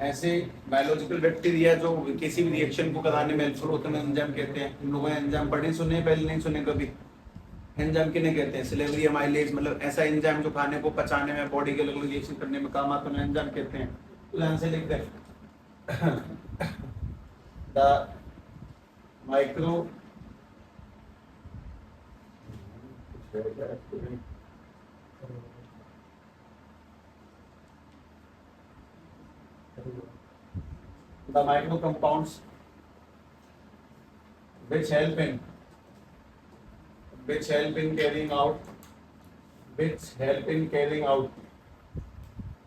ऐसे biological bacteria जो किसी भी रिएक्शन को कराने में हेल्पफुल होते हैं एंजाइम कहते हैं। इन लोगों ने एंजाइम पढ़े सुने, पहले नहीं सुने कभी? एंजाइम किन्हें कहते हैं? सिलेवरी अमाइलेज, मतलब ऐसा एंजाइम जो खाने को पचाने में, बॉडी के अलग अलग रिएक्शन करने में काम आता है, एंजाइम कहते हैं। तो ध्यान से लिख दें the micro the micro compounds which help in which help in carrying out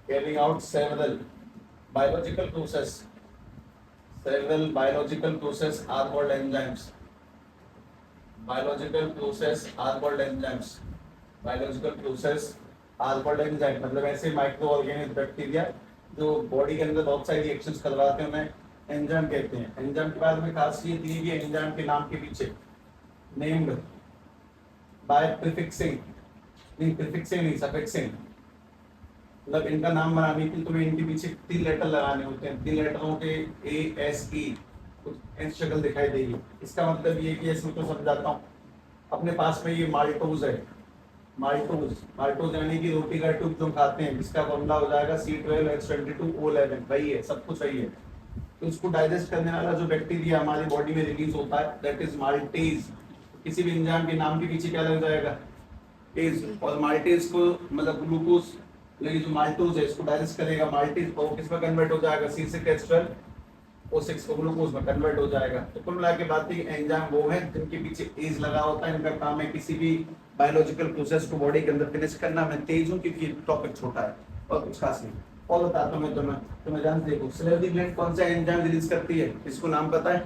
carrying out several biological process are called enzymes. Biological process are called enzymes. Biological process are called enzymes, मतलब ऐसे micro organism bacteria जो body के अंदर बहुत सारी reactions करवाते हैं उन्हें एंजाइम कहते हैं। एंजाइम के बारे में खासियत ये कि एंजाइम के नाम के पीछे नेम्ड बाय प्रीफिक्सिंग नहीं सफिक्सिंग, मतलब इनका नाम बनाने के लिए तुम्हें इनके पीछे 3 लेटर लगाने होते हैं। 3 लेटरों के ASE कुछ ऐसी शक्ल दिखाई देगी। इसका मतलब ये कि इसमें तो समझाता हूँ। अपने पास में ये माल्टोज है, माल्टोज यानी कि रोटी का ट्यूब जो खाते हैं, जिसका फॉर्मूला हो जाएगा C12H22O11, वही है, सब कुछ वही है। तो उसको डाइजेस्ट करने वाला जो बैक्टीरिया हमारी बॉडी में रिलीज होता है दैट इज माल्टेज। किसी भी एंजाइम के नाम के पीछे क्या लग जाएगा? टेज। और माल्टेज को मतलब ग्लूकोज, लेकिन जो माल्टोज है इसको डाइजेस्ट करेगा माल्टेज, और किस में कन्वर्ट हो जाएगा? C6H12O6 को ग्लूकोज में कन्वर्ट हो जाएगा। तो कुल मिला के बात है एंजाइम वो है जिनके पीछे एज लगा होता है। इनका काम है किसी भी बायोलॉजिकल प्रोसेस को बॉडी के अंदर फिनिश करना। मैं तेज हूँ क्योंकि टॉपिक छोटा है और कुछ खास नहीं। और बताता हूँ मैं तुम्हें ध्यान से देखो। सिलेवरी ग्लैंड कौन सा एंजाइम रिलीज करती है? इसको नाम पता है?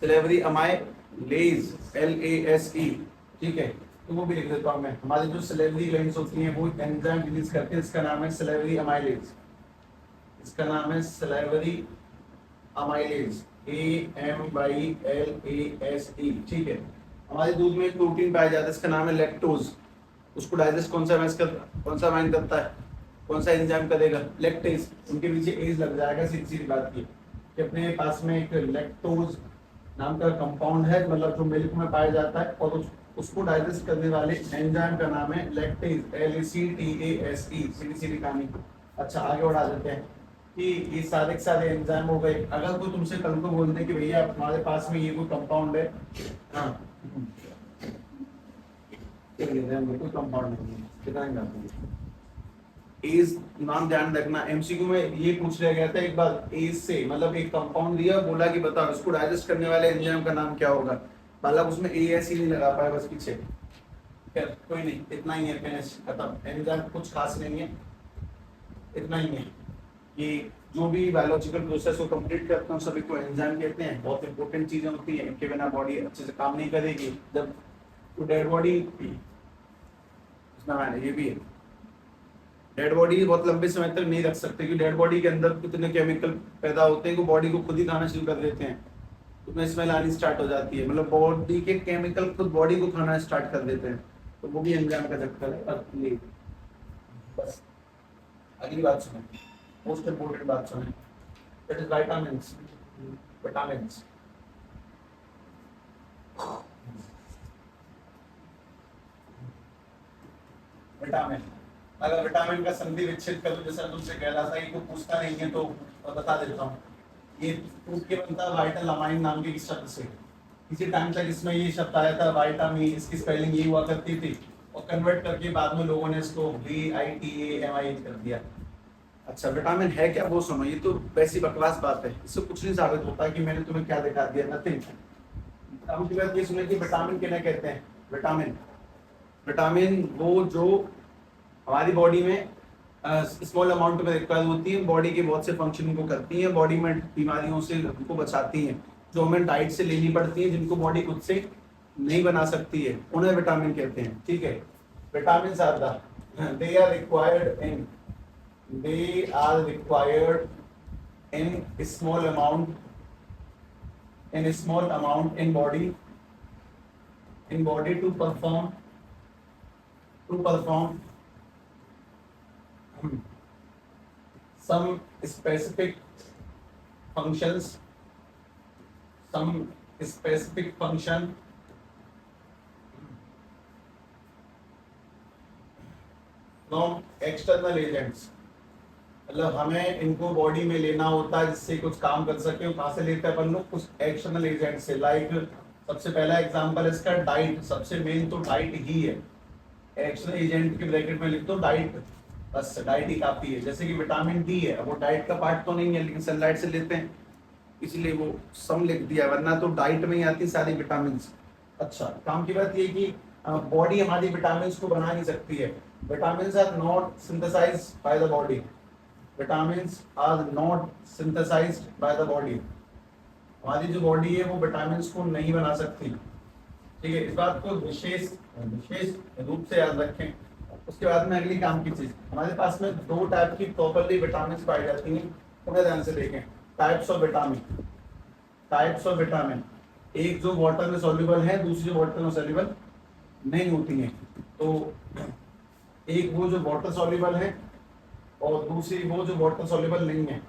सिलेवरी अमाइलेज, LASE, ठीक है। तो वो भी लिख देता हूँ मैं। हमारी जो सिलेवरी ग्लैंड्स होती हैं वो एंजाइम रिलीज करते हैं, इसका नाम है सिलेवरी अमाइलेज। इसका नाम है सिलेवरी अमाइलेज, AMYLASE, ठीक है। हमारे दूध में एक प्रोटीन पाया जाता है, इसका नाम है लैक्टोज। उसको डाइजेस्ट कौन सा अमाइन करता है? कौन सा एंजाइम करेगा? लैक्टेज। उनके पीछे एज लग जाएगा। सीधी बात की कि अपने पास में एक लैक्टोज नाम का कंपाउंड है, मतलब जो मिल्क में पाया जाता है, और उसको डाइजेस्ट करने वाले एंजाइम का नाम है लैक्टेज, LACTASE। सीधी कहानी। अच्छा, आगे बढ़ा देते हैं कि ये सारे एंजाइम हो गए। अगर कोई तुमसे कल को बोल दे कि भैया हमारे पास में ये कोई कंपाउंड है, हाँ कोई कंपाउंड नहीं है, कितना एज नाम ध्यान रखना। एमसीक्यू में ये पूछ लिया गया था एक बार, एज से मतलब एक कंपाउंड दिया, बोला कि बताओ इसको डाइजेस्ट करने वाले एंजाइम का नाम क्या होगा। बालक उसमें AS ही नहीं लगा पाया, बस पीछे। कोई नहीं, इतना ही है, फिनिश, खत्म। एंजाइम कुछ खास नहीं है, इतना ही है। ये जो भी बायोलॉजिकल प्रोसेस को कंप्लीट करते हैं सभी को एंजाइम कहते हैं। बहुत इंपॉर्टेंट चीजें होती हैं, इनके बिना बॉडी अच्छे से काम नहीं करेगी। जब तो डेड बॉडी, ये भी है, डेड बॉडी बहुत लंबे समय तक नहीं रख सकते क्योंकि डेड बॉडी के अंदर कितने केमिकल पैदा होते हैं कि बॉडी को खुद ही खाना शुरू कर देते हैं। उसमें स्मेल आनी स्टार्ट हो जाती है, मतलब बॉडी के केमिकल खुद बॉडी को खाना स्टार्ट कर देते हैं। तो वो भी एंजाइम का चक्कर है। बस अगली बात सुनो, मोस्ट इंपोर्टेंट बात सुने, that is vitamins. Vitamins vitamin, अगर विटामिन का संधि विच्छेद कर, जैसा तुमसे कह रहा था, ये को पूछता नहीं है तो बता देता हूँ। ये टूट के बनता है वाइटल अमाइन नाम के शब्द से। किसी टाइम तक इसमें ये शब्द आया था विटामिन, इसकी स्पेलिंग ये हुआ करती थी, और कन्वर्ट करके बाद में लोगों ने इसको VITAMIN कर दिया। अच्छा, विटामिन है क्या वो सुनो। ये तो वैसी बकवास बात है, इससे कुछ नहीं साबित होता कि मैंने तुम्हें क्या दिखा दिया, नथिंग। अब की बात ये सुने कि विटामिन किन्हें कहते हैं। विटामिन वो जो हमारी बॉडी में स्मॉल अमाउंट में रिक्वायर होती है, बॉडी के बहुत से फंक्शन को करती है, बॉडी में बीमारियों से हमको बचाती हैं, जो हमें डाइट से लेनी पड़ती है, जिनको बॉडी खुद से नहीं बना सकती है, उन्हें विटामिन कहते हैं। ठीक है, vitamin are they are required in small amount in body to perform some specific functions, some specific function from external agents, मतलब हमें इनको बॉडी में लेना होता है जिससे कुछ काम कर सके। कहाँ से लेते हैं अपन लोग? कुछ एक्सटर्नल एजेंट से। लाइक सबसे पहला एग्जांपल इसका डाइट, सबसे मेन तो डाइट ही है। एक्सटर्नल एजेंट के ब्रैकेट में लिख दो डाइट, बस डाइट ही काफी है। जैसे कि विटामिन डी है, वो डाइट का पार्ट तो नहीं है लेकिन सनलाइट से लेते हैं इसलिए वो सम लिख दिया, वरना तो डाइट में ही आती सारी विटामिन। अच्छा, काम की बात ये कि बॉडी हमारी विटामिन को बना नहीं सकती है। Vitamin are not synthesized by the body, vitamins are not synthesized by the body. हमारी जो बॉडी है वो विटामिन्स को नहीं बना सकती, ठीक है। इस बात को विशेष विशेष रूप से याद रखें। उसके बाद में अगली काम की चीज, हमारे पास में दो टाइप की प्रॉपर्ली विटामिन्स पाई जाती हैं, उन्हें ध्यान से देखें। Types of vitamin, types of vitamin, एक जो वाटर में सॉल्युबल है, दूसरी वाटर में सॉल्युबल नहीं होती है। तो एक वो जो वाटर सॉल्युबल है और दूसरी वो जो वाटर सॉल्युबल नहीं है।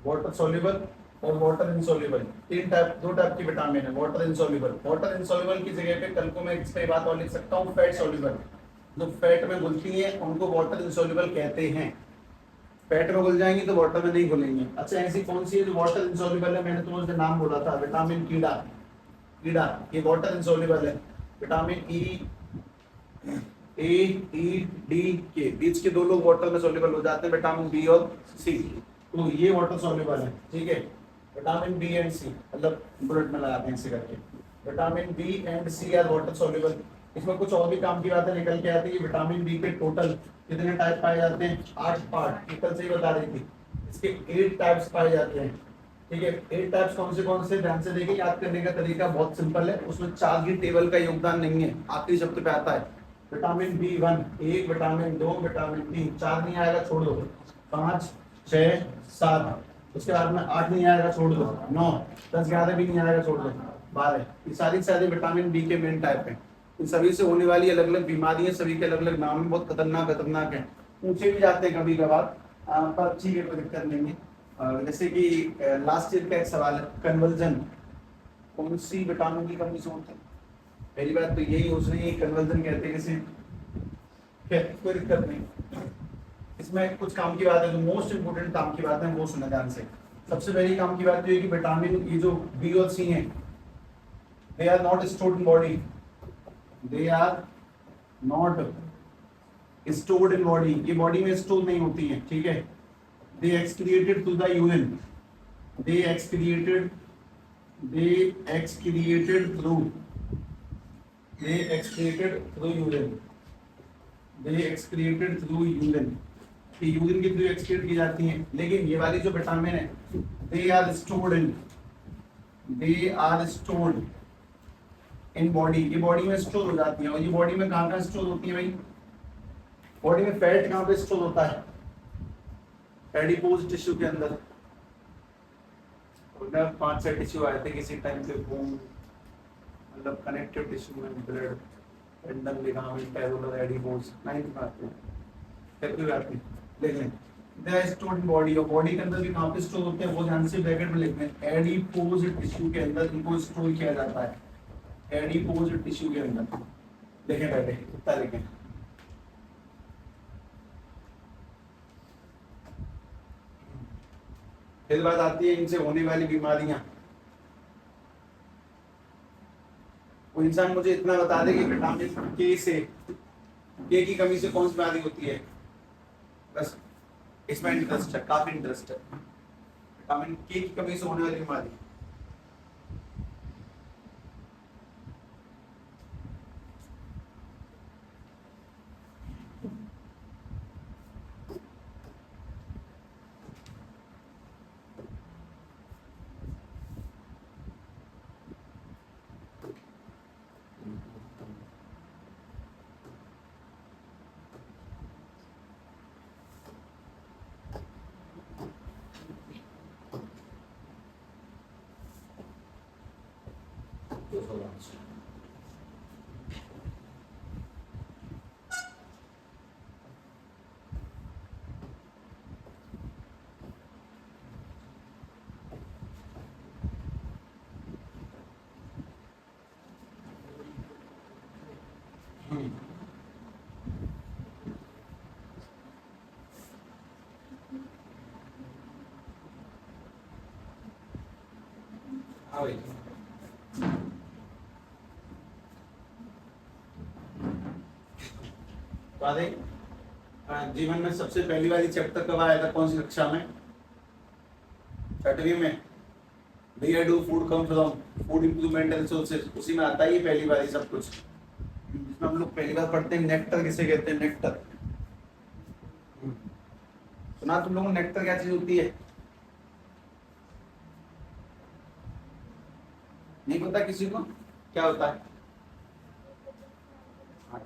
वाटर सॉल्युबल और वाटर इनसॉल्युबल, तीन टाइप, दो टाइप की विटामिन है। वाटर इनसॉल्युबल, वाटर इनसॉल्युबल की जगह पे कल को मैं इस पे बात और लिख सकता हूँ फैट सॉल्युबल। जो फैट में घुलती है उनको वाटर इनसॉल्युबल कहते हैं। फैट में घुल जाएंगी तो वाटर में नहीं घुलेंगे। अच्छा, ऐसी कौन सी है जो वाटर इनसॉल्युबल है? मैंने तुम्हें नाम बोला था, विटामिन कीड़ा, कीड़ा ये वाटर इनसॉल्युबल है। विटामिन ई, ए ई डी के बीच के दो लोग वाटर में सॉल्युबल हो जाते हैं, विटामिन बी और सी, तो ये वाटर सॉल्युबल है, ठीक है। विटामिन बी एंड सी, मतलब बुलेट में लगाते हैं इसे करके, vitamin B and C are water soluble. इसमें कुछ और भी काम की बातें निकल के आती है। विटामिन बी के टोटल कितने टाइप पाए जाते हैं? 8 पार्ट, कल से ही बता रही थी। इसके 8 टाइप्स पाए जाते हैं, ठीक है। 8 टाइप्स कौन से ध्यान से देखिए। याद करने का तरीका बहुत सिंपल है, उसमें 4 की टेबल का योगदान नहीं है, आखिरी शब्द पे आता है। विटामिन बी 1 1, विटामिन 2, विटामिन 3 4 नहीं आएगा छोड़ दो, 5 6 7, उसके बाद में 8 नहीं आएगा छोड़ दो, 9 10 11 भी नहीं आएगा छोड़ दो, 12। ये सारी विटामिन बी के मेन टाइप हैं। इन सभी से होने वाली अलग अलग बीमारियां, सभी के अलग अलग नाम हैं, बहुत खतरनाक खतरनाक है, ऊंचे भी जाते हैं कभी कभार, पर ठीक है, कोई दिक्कत नहीं है। जैसे कि लास्ट ईयर का एक सवाल है, कन्वर्जन कौन सी विटामिन की कमी से होता है? पहली बात तो यही हो रही है, कन्वर्जन कहते हैं किसी, कोई दिक्कत नहीं। इसमें कुछ काम की बात है, जो मोस्ट इंपोर्टेंट काम की बात है वो सुना ध्यान से। सबसे पहली काम की बात ये है कि विटामिन ये जो बी और सी हैं, they are not stored in body, they are not stored in body, ये बॉडी में स्टोर नहीं होती है, ठीक है। They excreted through the urine, they excreted through urine, they excreted through urine, urine के थ्रू एक्सक्रीट की जाती हैं। लेकिन ये वाली जो विटामिन है, they are stored in body, ये बॉडी में स्टोर हो जाती है। और ये बॉडी में कहाँ स्टोर होती है भाई? बॉडी में फैट कहाँ पे स्टोर होता है? एडिपोज टिश्यू के अंदर। 5-6 टिश्यू आए थे किसी टाइम पे, बोन मतलब कनेक्टिव टिश्यू में, ब्लड, टेंडन, लिगामेंट, कैरोलर, एडिपोज, 9th में आते हैं। फिर कोई बात नहीं, देख लें। They are stored in body, और बॉडी के अंदर भी कहाँ पे स्टोर होते हैं वो ध्यान से ब्रैकेट में लिख लें। एडिपोज टिश्यू के अंदर इनको स्टोर किया जाता है, एडिपोज टिश्यू के अंदर। देखें पहले कितना लिखें। फिर बात आती है इनसे होने वाली बीमारियां। वो इंसान मुझे इतना बता दे कि विटामिन के से, के की कमी से कौन सी बीमारी होती है, बस इसमें इंटरेस्ट है, काफी इंटरेस्ट है। विटामिन के की कमी से होने वाली बीमारी, हाँ भाई। जीवन में सबसे पहली वाली चैप्टर कब आया था, कौन सी कक्षा में? 6वीं में। Where do food come from? Food improvement and sources, उसी में आता ही पहली बार सब कुछ, जिसमें हम लोग पहली बार पढ़ते हैं नेक्टर किसे कहते हैं, नेक्टर। सुना तुम लोगों को नेक्टर क्या चीज होती है? नहीं पता किसी को क्या होता है?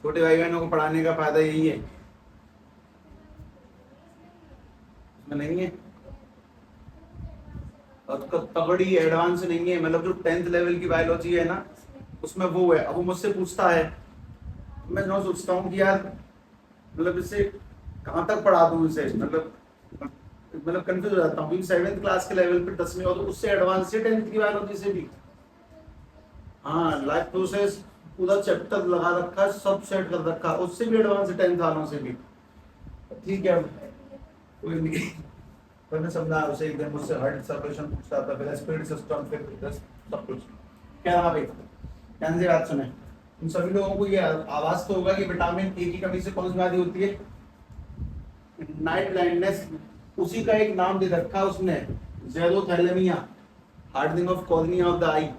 छोटे भाई बहनों को पढ़ाने का फायदा यही है, इसमें नहीं है और तगड़ी एडवांस नहीं है, मतलब जो 10th लेवल की बायोलॉजी है ना उसमें वो है। अब वो मुझसे पूछता है, मैं ना सोचता हूँ कि यार मतलब इसे कहाँ तक पढ़ा दूँ इसे, मतलब कंफ्यूज हो जाता हूँ। 7th क्लास के लेवल पे 10वीं और उससे एडवांस से 10th की बायोलॉजी से भी। हाँ, लाइफ प्रोसेस पूरा चैप्टर लगा रखा है, सब सेट कर रखा है, उससे भी एडवांस 10th वालों से भी। ठीक है, कोई नहीं। मैंने समझा उसे, एक दिन मुझसे हार्ड सॉल्यूशन पूछता था, फिर स्पीड सिस्टम, फिर सब कुछ। क्या रहा भाई, ध्यान से बात सुने। उन सभी लोगों को ये आवाज तो होगा कि विटामिन ए की कमी से कौन सी बीमारी होती है? Night blindness. उसी का एक नाम दे रखा उसने, xerophthalmia, hardening of cornea of the eye.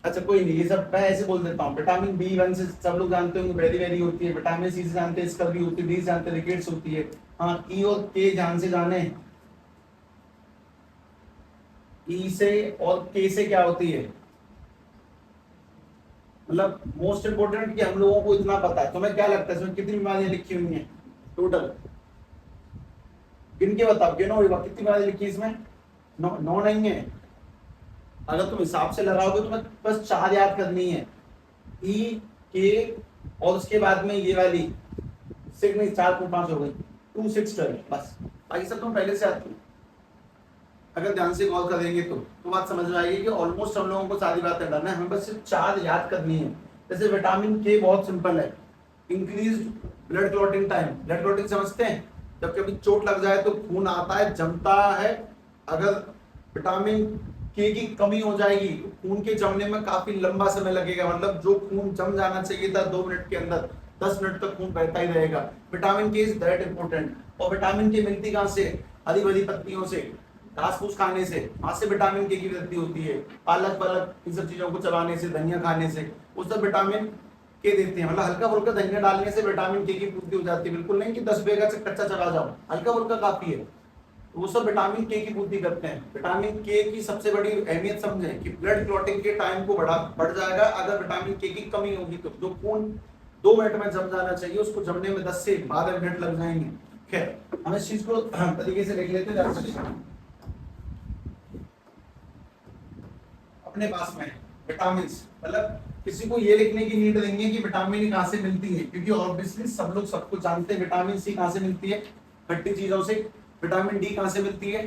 अच्छा कोई नहीं, ये सब मैं ऐसे बोल देता हूँ। विटामिन B1 से सब लोग जानते होंगे बेरी बेरी होती है, विटामिन सी से जानते हैं स्कर्वी होती है, डी से जानते हैं रिकेट्स होती है। हाँ, ई और के ध्यान से जाने, ई से और के से क्या होती है, मतलब मोस्ट इंपोर्टेंट कि हम लोगों को इतना पता है। तुम्हें क्या लगता है इसमें कितनी बीमारियां लिखी हुई हैं टोटल? गिन के बताओ, गिनो कितनी बीमारियां लिखी है इसमें? 9 नहीं है। अगर तुम हिसाब से लगाओगे तो बस 4 याद करनी है, ई के और उसके बाद में ये वाली 6 नहीं, 4 को 5 हो गई, 2 6 12, बस। बाकी सब तुम पहले से आती हो, अगर ध्यान से गौर करेंगे तो बात समझ में आएगी कि ऑलमोस्ट हम लोगों को सारी बातें डरना है, हमें बस सिर्फ 4 याद करनी है। जैसे विटामिन के बहुत सिंपल है, increase blood clotting time. Blood clotting समझते हैं? जब कभी चोट लग जाए तो खून आता है, जमता है, अगर विटामिन के की कमी हो जाएगी तो खून के जमने में काफी लंबा समय लगेगा, मतलब जो खून जम जाना चाहिए था 2 मिनट के अंदर 10 मिनट तक खून बहता ही रहेगा। विटामिन के इज दैट इंपॉर्टेंट। और विटामिन के मिलती कहां से? हरी भरी पत्तियों से, घास फूस खाने से, वहां से विटामिन के की वृद्धि होती है। पालक पालक इन सब चीजों को चबाने से, धनिया खाने से, वो सब विटामिन के देते हैं। मतलब हल्का फुल्का धनिया डालने से विटामिन के की पूर्ति हो जाती है, बिल्कुल नहीं कि 10 बेगा से कच्चा चबा जाओ, हल्का फुल्का काफी है। वो सब विटामिन के की पूर्ति करते हैं। विटामिन के की सबसे बड़ी अहमियत समझें कि ब्लड क्लॉटिंग के टाइम को बढ़ जाएगा अगर विटामिन के की कमी होगी तो। जो खून 2 मिनट में जम जाना चाहिए उसको जमने में 10 से 12 मिनट लग जाएंगे। खैर, हम इस चीज को तरीके से देख लेते हैं। अपने पास में विटामिन, मतलब किसी को ये लिखने की नीड नहीं है कि विटामिन कहां से मिलती है, क्योंकि ऑब्वियसली सब लोग सब कुछ जानते हैं। विटामिन सी कहां से मिलती है? खट्टी चीजों से। विटामिन डी कहां से मिलती है?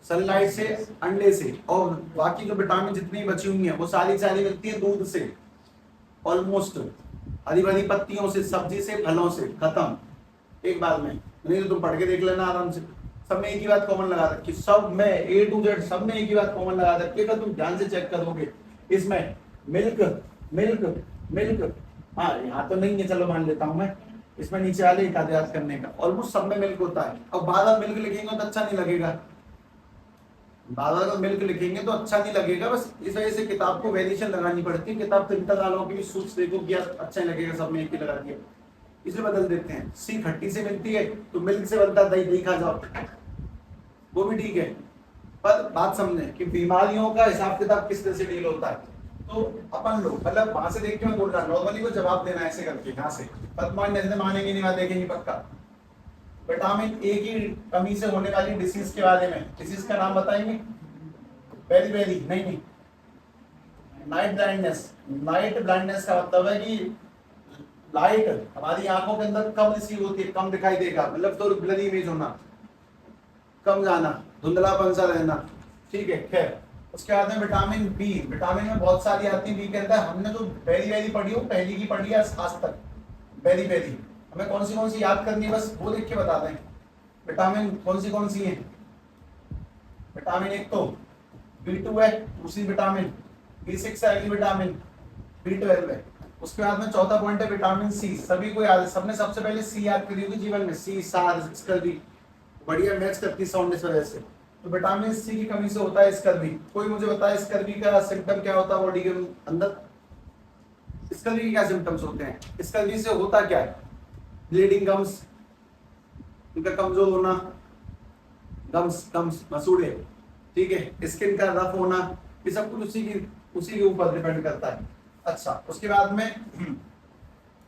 सनलाइट से, अंडे से। और बाकी जो विटामिन जितनी बची हुई है वो सारी मिलती है दूध से, ऑलमोस्ट हरी भरी पत्तियों से, सब्जी से, फलों से। खत्म एक बार में। नहीं तो तुम पढ़ के देख लेना आराम से, सब में एक ही बात कॉमन लगा रखी, सब में ए टू जेड सब में एक ही बात कॉमन लगा रखी। अगर तुम ध्यान से चेक करोगे इसमें मिल्क मिल्क मिल्क, हाँ यहाँ तो नहीं है, चलो मान लेता हूँ मैं, इसमें नीचे वाले याद करने का ऑलमोस्ट सब में मिल्क होता है। अब बार मिल्क लिखेंगे तो अच्छा नहीं लगेगा, बार मिल्क लिखेंगे तो अच्छा नहीं लगेगा, बस इस वजह से किताब को वेरिएशन लगानी पड़ती है। किताब प्रिंटर वालों की भी सोच देखो कि यार अच्छा नहीं लगेगा सब में एक ही लगा दिया, इसलिए बदल देते हैं। सी खट्टी से मिलती है तो मिल्क से बनता है दही, दही खा जाओ, वो भी ठीक है। पर बात समझें कि बीमारियों का हिसाब किताब किस तरह से डील होता है। तो अपन लोग मतलब वहां से देख के मैं बोल रहा, नॉर्मली को जवाब देना ऐसे करके यहाँ से, पदमान नजर मानेंगे नहीं, वहां देखेंगे पक्का। विटामिन ए की कमी से होने वाली डिसीज के बारे में, डिसीज का नाम बताएंगे? वेरी वेरी नहीं, नाइट ब्लाइंडनेस। नाइट ब्लाइंडनेस का मतलब है कि लाइट हमारी आंखों के अंदर कम रिसीव होती है, कम दिखाई देगा, मतलब तो ब्लरी इमेज होना, कम जाना, धुंधलापन सा रहना, ठीक है। खैर, उसके बाद में विटामिन बी। विटामिन में बहुत सारी आती है बी के अंदर, हमने जो वेरी वेरी पढ़ी हो, पहली की पढ़ी है आज तक, वेरी वेरी। हमें कौन सी याद करनी है बस वो देख के बता दें। विटामिन कौन सी है? विटामिन एक तो B2 है दूसरी विटामिन, B6 है अगली विटामिन, B12 है। उसके बाद में चौथा पॉइंट है विटामिन सी। सभी को याद है, सबने सबसे पहले सी याद करी होगी जीवन में, सी सार स्कर्वी, बढ़िया मैच करती है साउंड इस वजह से। तो विटामिन सी की कमी से होता है स्कर्वी। कोई मुझे बताए स्कर्वी का सिम्टम क्या होता है बॉडी के अंदर? स्कर्वी के क्या सिम्टम्स होते हैं? स्कर्वी से होता क्या है? ब्लीडिंग गम्स, इनका कमजोर होना, गम्स गम्स मसूड़े, ठीक है, स्किन का रफ होना, ये सब कुछ उसी के ऊपर डिपेंड करता है। अच्छा, उसके बाद में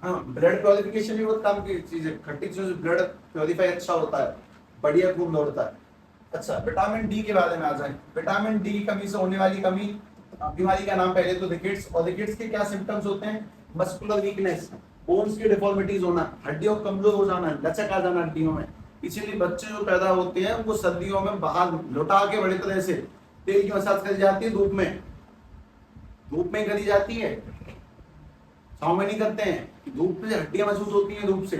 हाँ, ब्लड प्योरिफिकेशन भी बहुत काम की चीज है। खट्टी चीजों से ब्लड प्योरीफाई अच्छा होता है, बढ़िया खून दौड़ता है। अच्छा, विटामिन डी के बारे में आ जाए। विटामिन डी की कमी से होने वाली कमी, बीमारी का नाम पहले तो रिकेट्स, और रिकेट्स के क्या सिम्टम्स होते हैं? मस्कुलर वीकनेस, बोन्स की डिफॉर्मिटीज होना, हड्डियों कमजोर हो जाना, लचक आ जाना हड्डियों में। इसीलिए बच्चे जो पैदा होते हैं उनको सर्दियों में बाहर लौटा के बड़ी तरह से तेल की मसाज करी जाती है, धूप में, धूप में करी जाती है, छाव में नहीं करते हैं। धूप में हड्डियां महसूस होती हैं धूप से।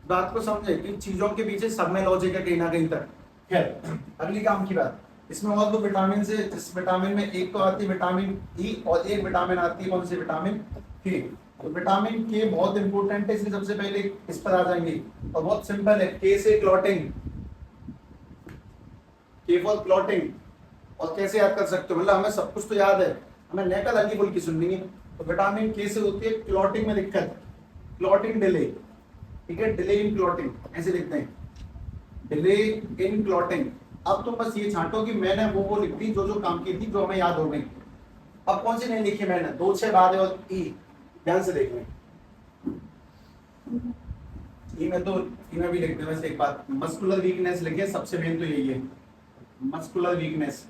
बात को समझे कि चीजों के पीछे सब में लॉजिक है कहीं ना कहीं तक। खैर, अगली काम की बात, इसमें और दो विटामिन से, जिस विटामिन में एक तो आती है विटामिन ई और एक विटामिन आती है कौन सी? विटामिन के। तो विटामिन के बहुत इंपॉर्टेंट है, इसलिए सबसे पहले इस पर आ जाएंगे। और बहुत सिंपल है, के से क्लॉटिंग, के फॉर क्लॉटिंग। और कैसे याद कर सकते हो? मतलब हमें सब कुछ तो याद है, हमें नकल हल्की फुल्की सुननी है। तो विटामिन के से होती है क्लॉटिंग में दिक्कत, क्लॉटिंग डिले, ठीक है, डिले इन क्लॉटिंग ऐसे लिखते हैं, डिले इन क्लॉटिंग। अब तुम बस ये छांटो कि मैंने वो लिख दी जो काम की थी, जो हमें याद हो गई। अब कौन सी नहीं लिखी मैंने? 2 6 बाद है और ई, ध्यान से देखना। ई में तो ई में भी लिखते हैं वैसे एक बात, मस्कुलर वीकनेस लिखे, सबसे मेन तो यही है, मस्कुलर वीकनेस।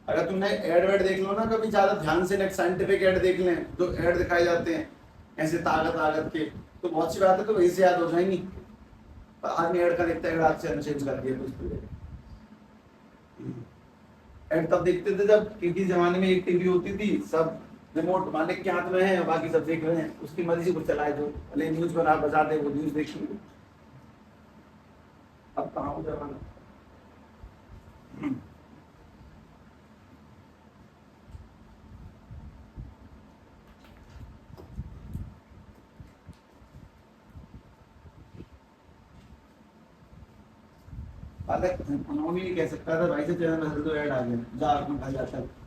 अगर तुमने एड वेड देख लो ना कभी, ज्यादा ध्यान से साइंटिफिक एड देख लें, जो एड दिखाए जाते हैं ऐसे ताकत ताकत के, तो बहुत सी बात है तो वही से याद हो जाएंगी। पर आदमी एड का देखता है, एड से चेंज कर दिया कुछ। एड तब देखते थे जब किसी जमाने में एक टीवी होती थी, सब रिमोट मालिक के हाथ में है, बाकी सब देख रहे हैं, उसकी मर्जी से कुछ चलाए, जो भले न्यूज बना बजा दे वो न्यूज देखेंगे। अब कहाँ हो जमाना। पालक उन्होंने नहीं कह सकता था भाई से चैनल में तो ऐड आ गया, जा आपको खा जाता है।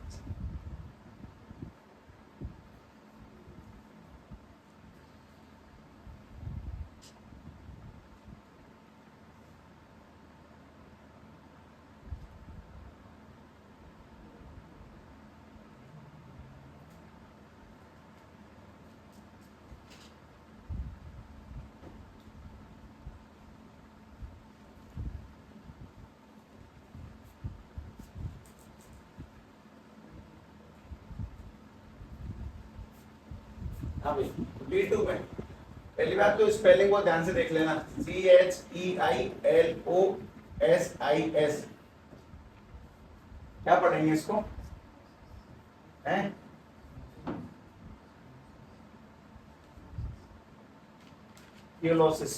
हाँ भाई, B2 में पहली बात तो स्पेलिंग को ध्यान से देख लेना, CHEILOS। क्या पढ़ेंगे इसको? हैं? यूलोसिस।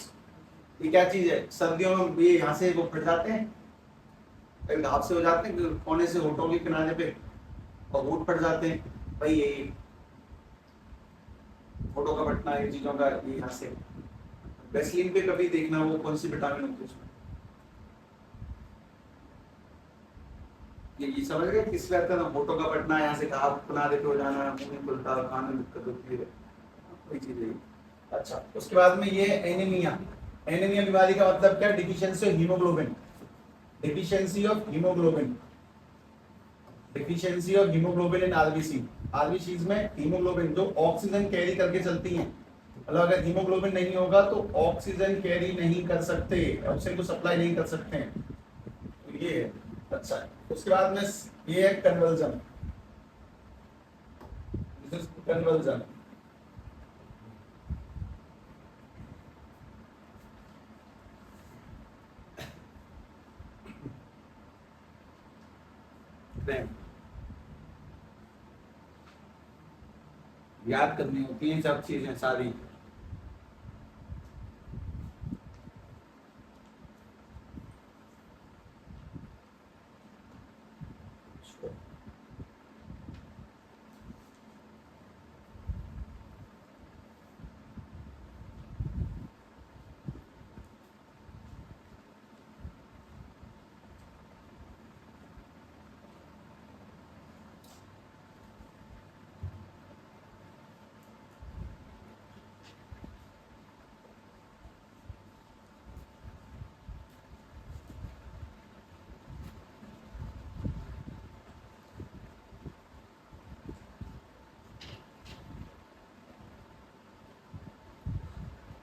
ये क्या चीज है? सर्दियों में ये यहाँ से वो फट जाते हैं, कभी घाव से हो जाते हैं, कोने से होठों के किनारे पे, और होठ फट जाते हैं। भाई यही फोटो का बटना है चीजों का, ये यहाँ से। वैसलीन पे कभी देखना वो कौन सी विटामिन होती है उसमें, ये समझ गए किस बात का ना? फोटो का बटना, यहाँ से घाव किनारे पे हो जाना, मुंह नहीं खुलता, खाने में दिक्कत होती है, वही चीज है। अच्छा, उसके बाद में ये एनीमिया। एनीमिया बीमारी का मतलब क्या? Deficiency of haemoglobin, deficiency of haemoglobin, deficiency of haemoglobin in RBC. RBCs में हीमोग्लोबिन जो ऑक्सीजन कैरी करके चलती हैं, मतलब अगर हीमोग्लोबिन नहीं होगा तो ऑक्सीजन कैरी नहीं कर सकते, ऑक्सीजन को सप्लाई नहीं कर सकते हैं, तो ये है। अच्छा, उसके बाद में ये है कन्वर्जन, कन्वर्जन। याद करनी होती है सब चीजें सारी।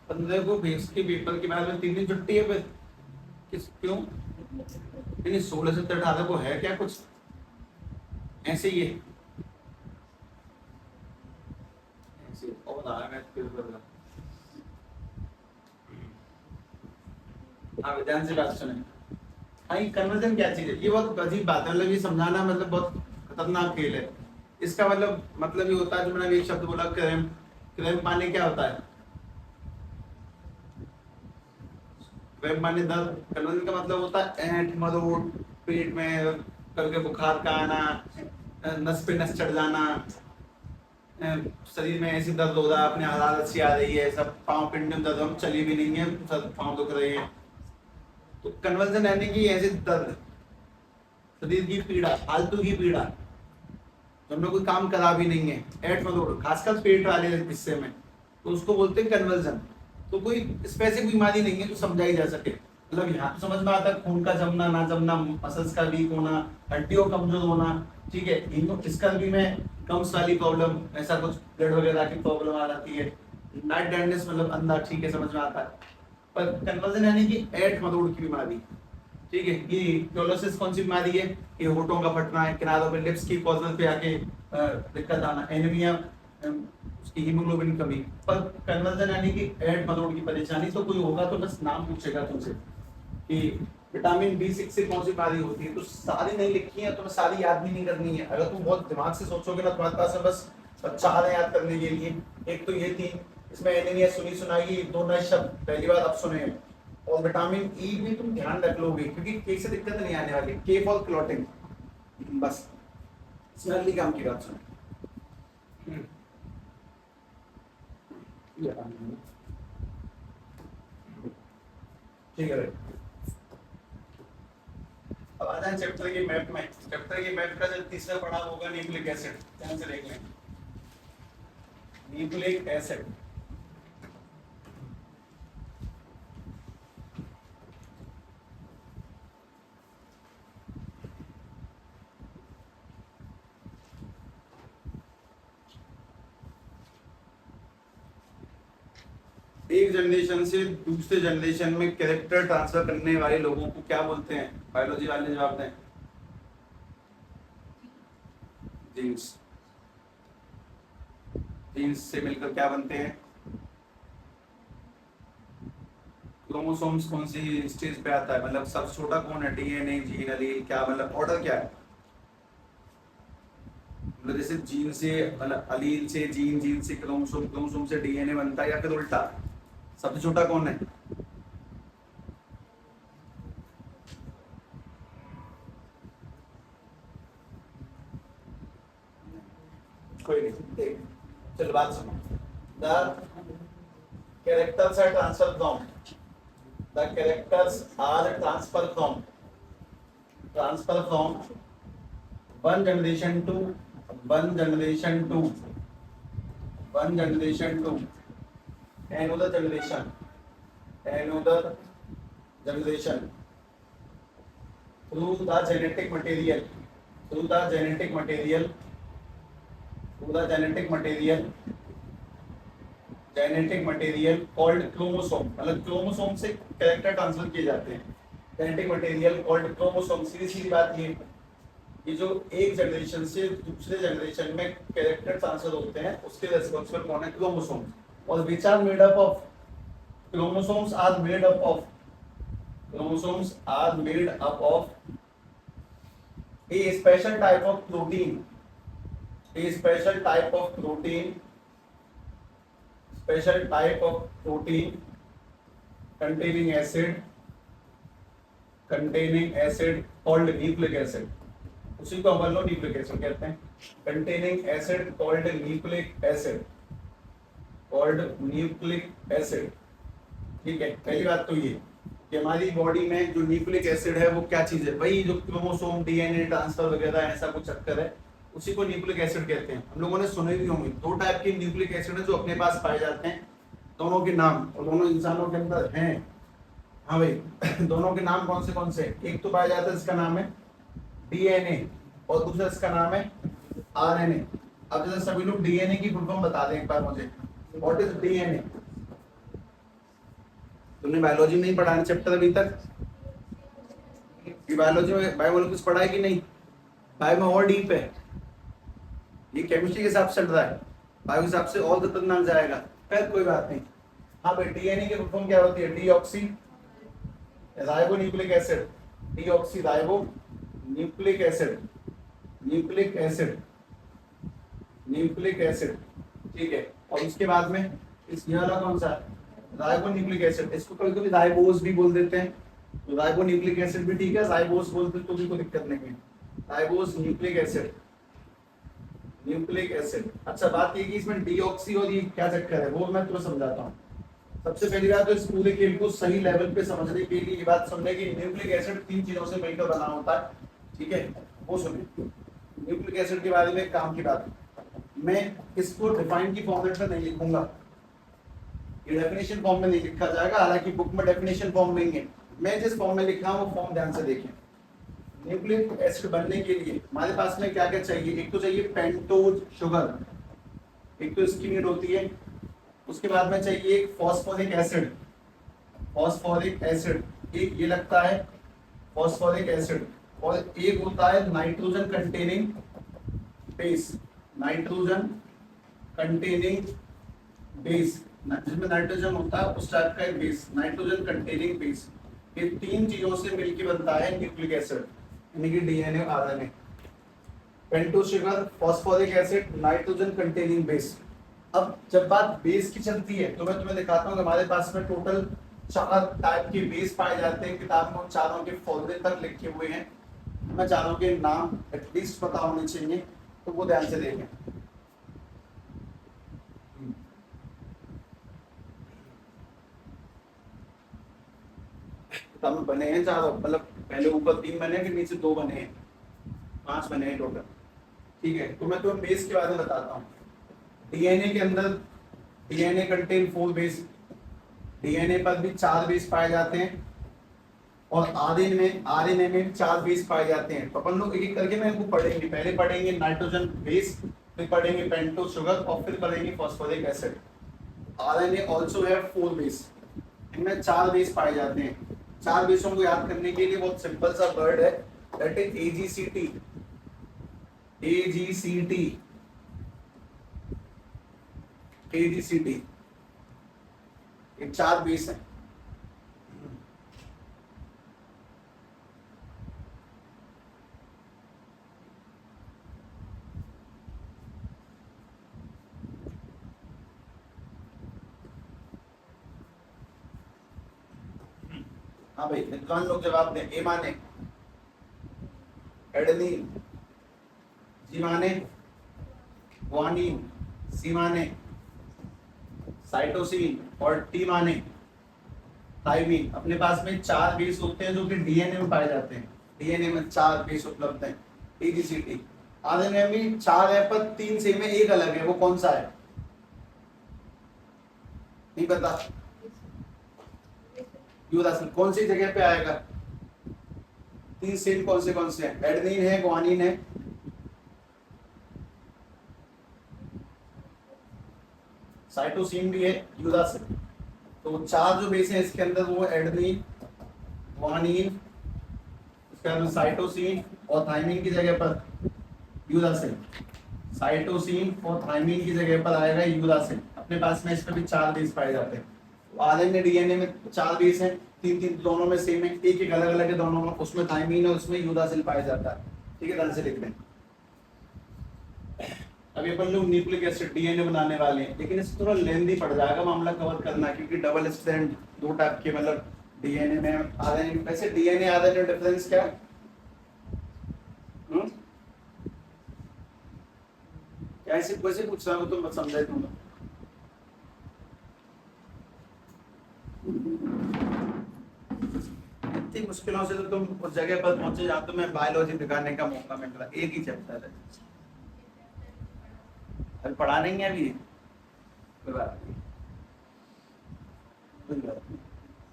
15 को बेस के पेपर के बाद में 3 दिन छुट्टी है फिर किस क्यों नहीं 16 से 18 को है क्या कुछ ऐसे ही है ऐसे और बता रहा मैं पेपर का हाँ ध्यान से बात सुने हाँ ये कन्वर्जन क्या चीज है ये बहुत अजीब बात है मतलब ये समझाना मतलब बहुत खतरनाक खेल है इसका मतलब ये होता है जो मैंने एक शब्द बोला क्रैम्प क्रैम्प माने क्या होता है क्रैम्प माने दर्द कन्वर्जन का मतलब होता है ऐंठ मरोड़ पेट में करके बुखार का आना नस पे नस चढ़ जाना शरीर में ऐसी दर्द हो रहा है अपने हरारत सी आ रही है सब पाँव पिंड में दर्द हम चली भी नहीं है सब पाँव दुख रहे हैं तो कन्वर्जन यानी कि ऐसे दर्द शरीर की पीड़ा फालतू की पीड़ा तो हमने कोई काम करा भी नहीं है ऐठ मरोड़ खासकर पेट वाले हिस्से में तो उसको बोलते हैं कन्वर्जन तो कोई स्पेसिफिक बीमारी नहीं है तो समझाई जा सके मतलब यहाँ तो समझ में आता है खून का जमना ना जमना मसल्स का वीक होना हड्डियों कमजोर होना ठीक है इसका भी में कम्स वाली प्रॉब्लम ऐसा कुछ ब्लड वगैरह की प्रॉब्लम आ जाती है नाइट डैंडनेस मतलब अंधा ठीक है समझ में आता है पर कन्वर्जन यानी कि ऐठ मरोड़ की बीमारी ठीक है ये क्लोरोसिस कौन सी बीमारी है ये होठों का फटना है किनारों पे लिप्स की कॉर्नर पे आके दिक्कत आना एनीमिया उसकी हीमोग्लोबिन कमी पर कन्वर्जन यानी कि ऐड मरोड़ की परेशानी तो कोई होगा तो बस नाम पूछेगा तुमसे कि विटामिन B6 से कौन सी बीमारी होती है तो सारी नहीं लिखी है तुम्हें सारी याद भी नहीं करनी है अगर तुम बहुत दिमाग से सोचोगे ना तुम्हारे पास बस 4 याद करने के लिए एक तो ये थी इसमें एनीमिया सुनी सुनाई 2 नए शब्द पहली बार अब सुने हैं और विटामिन ई भी तुम ध्यान रख लोगे क्योंकि के से दिक्कत नहीं आने वाली के फॉर क्लॉटिंग बस इसमें अगली काम की बात सुनो ठीक है अब आ जाए चैप्टर के मैप में चैप्टर के मैप का जो तीसरा पड़ाव होगा न्यूक्लिक एसिड ध्यान से देख लें न्यूक्लिक एसिड एक जनरेशन से दूसरे जनरेशन में कैरेक्टर ट्रांसफर करने वाले लोगों को क्या बोलते हैं बायोलॉजी वाले जवाब दें जीन्स जीन्स से मिलकर क्या बनते हैं क्रोमोसोम्स कौन सी स्टेज पे आता है मतलब सबसे छोटा कौन है डीएनए जीन एलील क्या मतलब ऑर्डर क्या है मतलब जैसे जीन से मतलब अलील से जीन जीन से क्रोमोसोम क्रोमोसोम से डीएनए बनता है या फिर उल्टा सबसे छोटा कौन है कोई नहीं चलो बात सुनो the characters are transfer from the characters are transfer from one generation to another generation through the genetic material called chromosome मतलब क्रोमोसोम से कैरेक्टर ट्रांसफर किए जाते हैं जेनेटिक मटेरियल कॉल्ड क्रोमोसोम सीधी सीधी बात ये जो एक जनरेशन से दूसरे जनरेशन में कैरेक्टर ट्रांसफर होते हैं उसके रिस्पांसिबल कौन है क्रोमोसोम और which are made up of chromosomes are made up of a special type of protein containing acid called nucleic acid उसी को हम लोग न्यूक्लिक एसिड कहते हैं containing acid called nucleic acid ठीक है पहली बात तो ये कि हमारी बॉडी में जो न्यूक्लिक एसिड है वो क्या चीज है वही जो क्रोमोसोम डीएनए ट्रांसफर वगैरह ऐसा कुछ चक्कर है उसी को न्यूक्लिक एसिड कहते हैं हम लोगों ने सुने भी होंगे 2 टाइप के न्यूक्लिक एसिड है जो अपने पास पाए जाते हैं दोनों के नाम और दोनों इंसानों के अंदर हैं हाँ भाई दोनों के नाम कौन से एक तो पाया जाता है इसका नाम है डीएनए और दूसरा इसका नाम है आरएनए अब जैसे सभी लोग डीएनए की फुल फॉर्म बता दें एक बार मुझे व्हाट इज डीएनए तुमने बायोलॉजी में नहीं पढ़ा चैप्टर अभी तक? ये बायोलॉजी में बायोमोलिक्यूल्स पढ़ा है कि नहीं? बायो में और डीप है, ये केमिस्ट्री के हिसाब से चल रहा है, बायो के हिसाब से और खतरनाक जाएगा। खैर कोई बात नहीं। हाँ भाई, डीएनए की फुल क्या होती है? Deoxy ribo nucleic acid, deoxy ribo nucleic acid, nucleic acid, nucleic acid, ठीक है। और इसके बाद में इस ये वाला कौन सा? राइबो न्यूक्लिक एसिड, इसको कभी कभी राइबोस भी बोल देते हैं, तो राइबो न्यूक्लिक एसिड भी ठीक है, राइबोस बोलते तो भी कोई दिक्कत नहीं है। Ribose nucleic acid, nucleic acid. अच्छा बात ये कि इसमें डीऑक्सी और ये क्या चक्कर है वो मैं तुम्हें समझाता हूँ। सबसे पहली बात तो इस पूरे खेल को सही लेवल पे समझने के लिए ये बात समझने की न्यूक्लिक एसिड 3 चीजों से मिलकर बना होता है, ठीक है। वो सुनिए, न्यूक्लिक एसिड के बारे में काम की बात, मैं इसको डिफाइन की फॉर्मेट में नहीं लिखूंगा, ये डेफिनेशन फॉर्म में नहीं लिखा जाएगा, हालांकि बुक में डेफिनेशन फॉर्म नहीं है, मैं जिस फॉर्म में लिखा हूँ वो फॉर्म ध्यान से देखें। न्यूक्लिक एसिड बनने के लिए हमारे पास में क्या क्या चाहिए? एक तो चाहिए पेंटोज शुगर, एक तो इसकी नीड होती है। उसके बाद में चाहिए एक फॉस्फोरिक एसिड, फॉस्फोरिक एसिड एक ये लगता है फॉस्फोरिक एसिड, और एक होता है nitrogen containing base, nitrogen containing base, जिसमें नाइट्रोजन होता है उस टाइप का एक बेस, नाइट्रोजन कंटेनिंग बेस। ये 3 चीजों से मिलकर बनता है न्यूक्लिक एसिड, यानी कि DNA RNA. Pentose sugar, phosphoric acid, nitrogen containing base. अब जब बात बेस की चलती है तो मैं तुम्हें दिखाता हूँ कि हमारे पास में टोटल 4 टाइप के बेस पाए जाते हैं। किताब में उन चारों के फॉर्मूले तक लिखे हुए हैं, मैं चारों के नाम एटलीस्ट पता होने चाहिए, तो वो ध्यान से देखें। किताब में बने हैं चारों, मतलब पहले ऊपर 3 बने हैं, फिर नीचे 2 बने हैं, 5 बने हैं टोटल, ठीक है। तो मैं तुम्हें बेस के बारे में बताता हूँ। डीएनए के अंदर डीएनए कंटेन 4 बेस, डीएनए पर भी 4 बेस पाए जाते हैं, और आरएनए में 4 बेस पाए जाते हैं। तो अपन लोग एक एक करके मैं इनको पढ़ेंगे। पहले पढ़ेंगे नाइट्रोजन बेस, फिर पढ़ेंगे पेंटोज शुगर, और फिर पढ़ेंगे phosphoric acid. RNA also have 4 base, इनमें 4 बेस पाए जाते हैं। 4 बेसों को याद करने के लिए बहुत सिंपल सा वर्ड है, दैट इज एजीसीटी, एजीसीटी, एजीसीटी। ये 4 बेस हैं। हाँ भाई विद्वान लोग जवाब दें। ए माने एडेनिन, जी माने ग्वानिन, सी माने साइटोसिन, और टी माने थाइमिन। अपने पास में 4 बेस होते हैं जो कि डीएनए में पाए जाते हैं। डीएनए में 4 बेस उपलब्ध हैं, एजीसीटी। आरएनए में 4 है पर 3 सेम है, एक अलग है, वो कौन सा है? नहीं पता? यूरासिल कौन सी जगह पे आएगा? 3 सेम कौन से हैं? एडेनिन है, ग्वानिन है, साइटोसिन भी है, यूरासिल। तो 4 जो बेस हैं इसके अंदर वो एडेनिन, ग्वानिन, उसके बाद साइटोसिन और थाइमिन की जगह पर यूरासिल। साइटोसिन और थाइमिन की जगह पर आएगा यूरासिल। अपने पास में इसमें भी 4 बेस पाए जाते हैं। आरएनए डीएनए में 4 बेस हैं, 3 दोनों में सेम है, एक अलग अलग है दोनों में, उसमें थाइमिन और उसमें यूरासिल पाया जाता है, ठीक है। ध्यान से लिख लें। अभी अपन लोग न्यूक्लिक एसिड डीएनए बनाने वाले हैं, लेकिन इससे थोड़ा लेंथी पड़ जाएगा मामला कवर करना, क्योंकि डबल स्ट्रैंड 2 टाइप के, मतलब डीएनए में आरएनए। वैसे डीएनए आरएनए डिफरेंस क्या है? ऐसे वैसे पूछ रहा हूँ, तुम समझाए तुम। इतनी मुश्किलों से तो तुम उस जगह पर पहुंचे जहां तुम्हें बायोलॉजी दिखाने का मौका मिल रहा है। एक ही चैप्टर है, अभी पढ़ा नहीं है अभी, कोई बात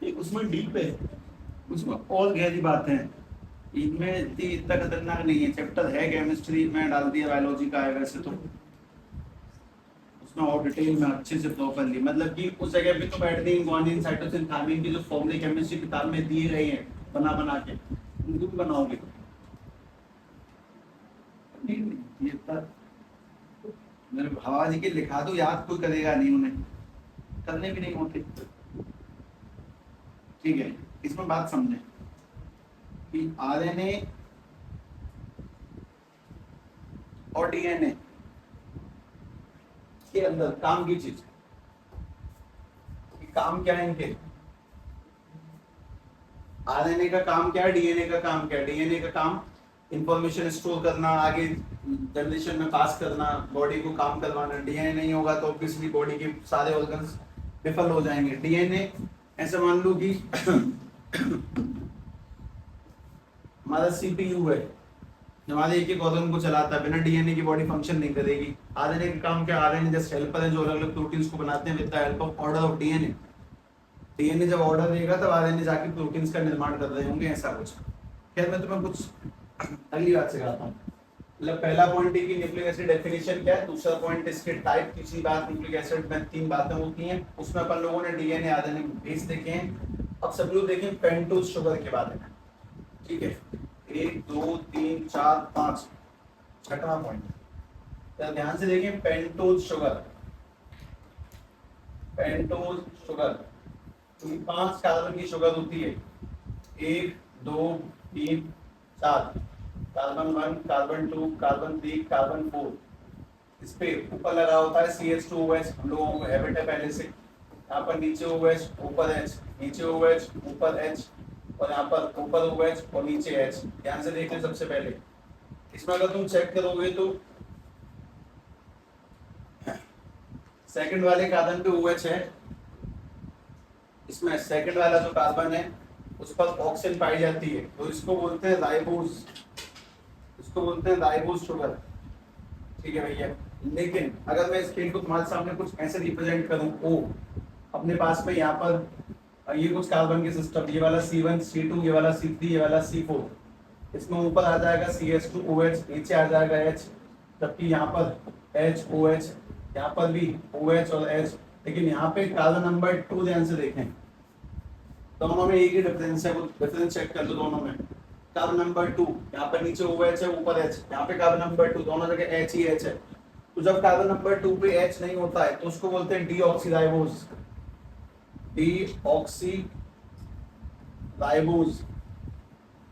नहीं। उसमें डीप है, उसमें और गहरी बातें हैं, इनमें इतना खतरनाक नहीं है। चैप्टर है केमिस्ट्री में डाल दिया, बायोलॉजी का है वैसे तो, उसमें में और डिटेल में अच्छे से प्रॉपरली, मतलब कि उस जगह पे तो बैठने ग्वानिन साइटोसिन थायमिन की जो फॉर्मूले केमिस्ट्री किताब में दिए गए हैं बना बना के, उनको भी बनाओगे। नहीं ये मेरे हवा जी के लिखा दो, याद कोई करेगा नहीं, उन्हें करने भी नहीं होते। ठीक है, इसमें बात समझे कि आरएनए और डीएनए के अंदर काम की चीज, काम क्या है इनके, आरएनए का काम क्या है, डीएनए का काम क्या है। डीएनए का काम इंफॉर्मेशन स्टोर करना, आगे जनरेशन में पास करना, बॉडी को काम करवाना। डीएनए नहीं होगा तो ऑब्वियसली बॉडी के सारे ऑर्गन्स विफल हो जाएंगे। डीएनए ऐसे मान लो कि हमारा सीपीयू है, हमारे एक एक ऑर्गन को चलाता है, बिना डीएनए की बॉडी फंक्शन नहीं करेगी। आरएनए का काम क्या, आरएनए जस्ट हेल्पर है जो अलग अलग प्रोटीन्स को बनाते हैं with the help of order of DNA. DNA जब ऑर्डर देगा तब आरएनए जाके प्रोटीन्स का निर्माण कर रहे होंगे, ऐसा कुछ। खैर मैं तुम्हें कुछ अगली बात सिखाता हूँ। मतलब पहला पॉइंट है कि न्यूक्लिक एसिड डेफिनेशन क्या है, दूसरा पॉइंट इसके टाइप, तीसरी बात न्यूक्लिक एसिड में 3 बातें होती हैं, उसमें अपन लोगों ने डीएनए आरएनए बेस देखे हैं। अब सब लोग देखें पेंटोज शुगर के बारे में। ठीक है, 1 2 3 4 5, छठवां पॉइंट, तो ध्यान से देखें। Pentose sugar, pentose sugar 5 carbon की शुगर होती है, 1 2 3 4, कार्बन 1, कार्बन 2, कार्बन 3, कार्बन 4। इस पे ऊपर लगा होता है CH2OH, हम लोगों को हैबिट है पहले से। यहाँ पर नीचे OH, ऊपर H, नीचे OH, ऊपर H, और यहाँ पर ऊपर OH और नीचे H। ध्यान से देखें सबसे पहले, इसमें अगर तुम चेक करोगे तो सेकंड वाले कार्बन पे OH है, इसमें सेकंड वाला जो कार्बन है उस पर ऑक्सीजन पाई जाती है, तो इसको बोलते हैं राइबोज, इसको बोलते हैं राइबोज शुगर। ठीक है भैया, लेकिन अगर मैं स्क्रीन को तुम्हारे सामने कुछ ऐसे रिप्रेजेंट करूं, ओ अपने पास में यहाँ पर ये कुछ कार्बन के सिस्टम, ये वाला C1 C2, ये वाला C3, ये वाला C4, इसमें ऊपर आ जाएगा CH2OH, नीचे आ जाएगा H, जबकि यहाँ पर HOH, यहाँ पर भी OH और H। लेकिन यहाँ पे कार्बन नंबर 2 ध्यान से देखें, दोनों में एक ही डिफरेंस है, वो डिफरेंस चेक कर लो दोनों में। कार्बन नंबर 2 यहाँ पर नीचे OH है, ऊपर H, यहाँ पे कार्बन नंबर 2, दोनों जगह H ही H है। तो जब कार्बन नंबर 2 पे H नहीं होता है तो उसको बोलते हैं डीऑक्सीराइबोज, डीऑक्सीराइबोज,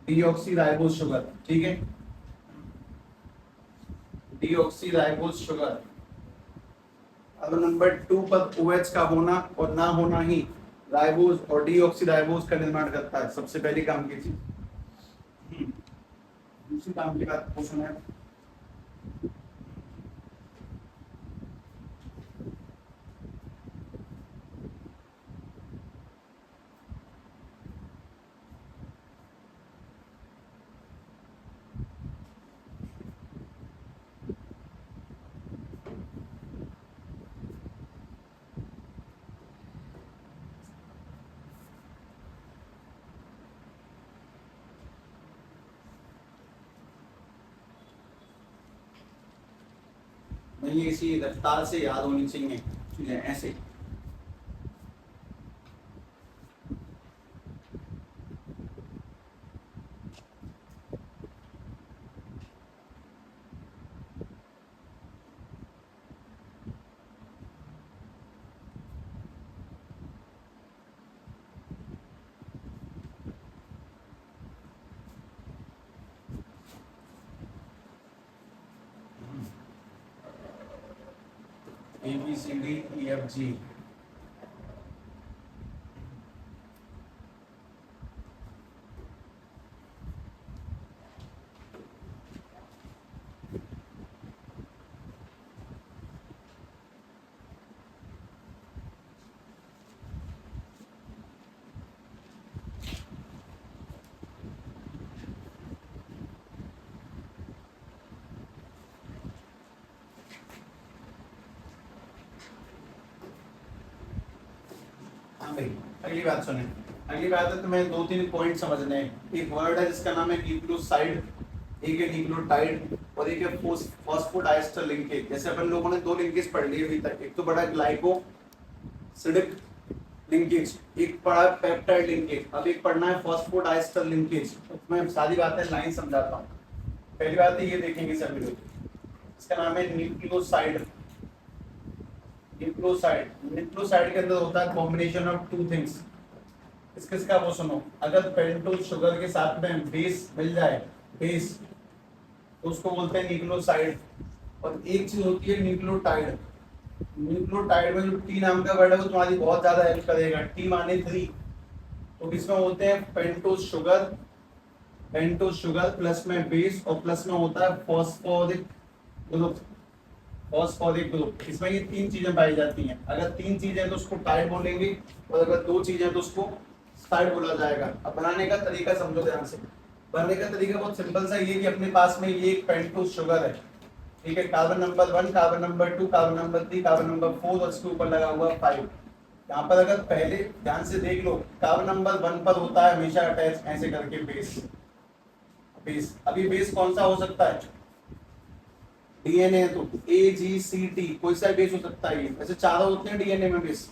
डीऑक्सीराइबोज शुगर। ठीक है, डीऑक्सीराइबोज शुगर। कार्बन नंबर 2 पर OH का होना और ना होना ही राइबोज और डीऑक्सीराइबोज का निर्माण करता है, सबसे पहली काम की चीज। दूसरी काम की बात क्वेश्चन है, नहीं इसी रफ्तार से याद होनी चाहिए चीजें ऐसे। ABCDEFG, हाँ भाई अगली बात सुने। अगली बात है तुम्हें 2-3 पॉइंट समझने हैं। एक वर्ड है जिसका नाम है न्यूक्लियोसाइड, एक है न्यूक्लियोटाइड और एक है फॉस्फोडाइस्टर लिंकेज। जैसे अपन लोगों ने दो लिंकेज पढ़ लिए अभी तक, एक तो बड़ा ग्लाइकोसिडिक लिंकेज, एक पढ़ा पेप्टाइड लिंकेज, अब एक पढ़ना है फॉस्फोडाइस्टर लिंकेज। मैं सारी बातें लाइन समझाता हूँ। पहली बात है ये देखेंगे सभी लोग, इसका नाम है न्यूक्लियोसाइड। न्यूक्लियोसाइड के अंदर होता है कॉम्बिनेशन ऑफ टू थिंग्स। किसका वो सुनो, अगर पेंटोज शुगर के साथ में बेस मिल जाए, बेस, तो उसको बोलते हैं न्यूक्लियोसाइड। और एक चीज होती है न्यूक्लियोटाइड। न्यूक्लियोटाइड में जो टी नाम का वर्ड है वो तुम्हारी बहुत ज्यादा हेल्प करेगा। टी माने 3, तो इसमें होते हैं पेंटोज शुगर प्लस में बेस और प्लस में होता है फॉस्फोरिक ग्रुप। इसमें ये 3 चीजें पाई जाती हैं। अगर 3 चीजें तो उसको टाइड बोलेंगे, और अगर 2 चीजें तो उसको साइड बोला जाएगा। अब बनाने का तरीका समझो ध्यान से। बनने का तरीका बहुत सिंपल सा ये कि अपने पास में ये एक पेंटोज शुगर है, ठीक है, carbon number 1, carbon number 2, carbon number 3, carbon number 4 और इसके ऊपर लगा हुआ 5। यहाँ पर अगर पहले ध्यान से देख लो, कार्बन नंबर 1 पर होता है हमेशा अटैच ऐसे करके बेस। अभी बेस कौन सा हो सकता है? डीएनए, तो AGCT कोई सा बेस हो सकता है। ये वैसे चारों होते हैं डीएनए में बेस।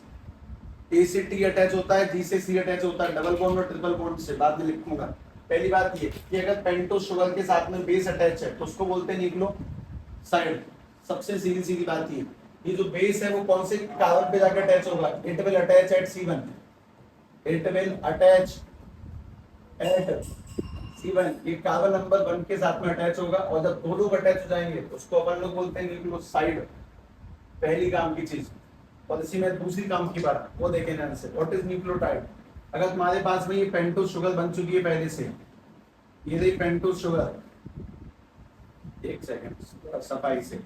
A से T अटैच होता है, G से C अटैच होता है, डबल बॉन्ड और ट्रिपल बॉन्ड से, बाद में लिखूंगा। पहली बात ये कि अगर पेंटोज शुगर के साथ में बेस अटैच है तो उसको बोलते हैं न्यूक्लियोसाइड। सबसे सीधी बात ये जो बेस है वो कौन से कार्बन पे जाकर अटैच होगा? It will attach eight C1। It will attach eight C1। ये कार्बन नंबर 1 के साथ में अटैच होगा, और जब दो लोग अटैच हो जाएंगे तो उसको अपन लोग बोलते हैं न्यूक्लियोसाइड। पहली काम की चीज। और इसी में दूसरी काम की बात वो देखें ध्यान से, व्हाट इज न्यूक्लियोटाइड। अगर तुम्हारे पास में ये पेंटोज शुगर बन चुकी है पहले से, ये रही पेंटोज शुगर, एक सेकंड सफाई से,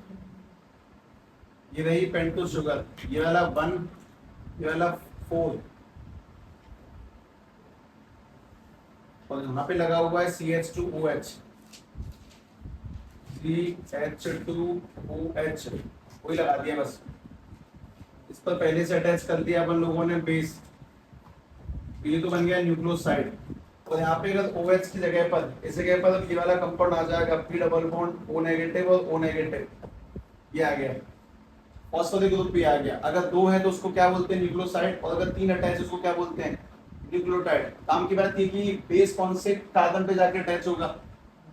ये रही पेंटोज शुगर, ये वाला 1, ये वाला 4, और यहाँ पे लगा हुआ है CH2OH। वही लगा दिया बस। इस पर पहले से अटैच कर दिया अपन लोगों ने बेस, ये तो बन गया न्यूक्लियोसाइड। और यहाँ पे अगर OH की जगह पर, इस जगह पर ये वाला कंपाउंड आ जाएगा, P double bond O negative और O नेगेटिव, ये आ गया। फॉस्फोरिक ग्रुप भी आ गया। अगर 2 है तो उसको क्या बोलते हैं? न्यूक्लियोसाइड। और अगर 3 अटैच है उसको क्या बोलते हैं? न्यूक्लियोटाइड। काम की बात ये कि बेस कौन से कार्बन पे जाके अटैच होगा?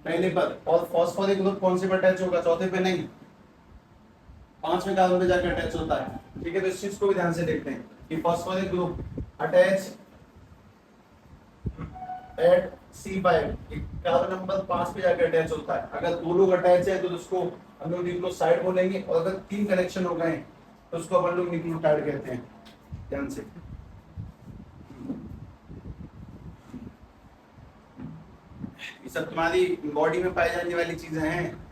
पहले पर। और फॉस्फोरिक ग्रुप कौन से पे अटैच होगा? चौथे पे नहीं, 5वें कार्बन पे जाके अटैच होता है। ठीक है, तो इस चीज को भी ध्यान से देखते हैं कि phosphoric group attach eight C5, carbon number 5 पे जाके अटैच होता है। अगर 2 लोग अटैच है तो उसको हम लोग न्यूक्लियोसाइड बोलेंगे, और अगर 3 कनेक्शन हो गए तो उसको अपन लोग न्यूक्लियोटाइड कहते हैं। ध्यान से। ये सब तुम्हारी बॉडी में पाई जाने वाली चीजें हैं।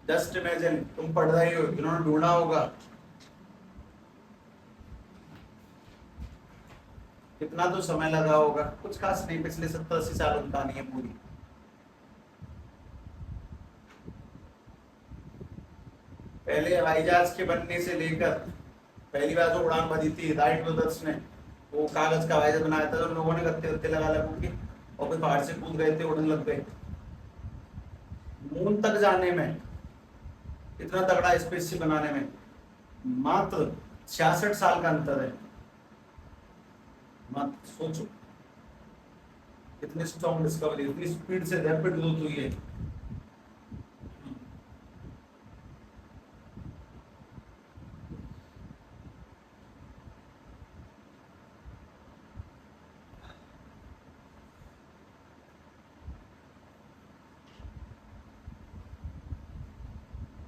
जस्ट इमेजिन तुम पढ़ रहे हो, जिन्होंने ढूंढा होगा, कितना तो समय लगा होगा, कुछ खास नहीं, पिछले 70-80 सालों की कहानी है पूरी। पहले हवाई जहाज के बनने से लेकर पहली बार जो उड़ान भरी थी राइट ब्रदर्स ने, वो कागज का हवाई जहाज बनाया था, तो लोगों ने गत्ते गत्ते लगा के और फिर पहाड़ से कूद गए थे, उड़ने लग गए। मून तक जाने में, इतना तगड़ा स्पेसशिप बनाने में मात्र 66 साल का अंतर है। मत सोचो, इतनी स्ट्रॉन्ग डिस्कवरी, इतनी स्पीड से रैपिड ग्रोथ हुई है।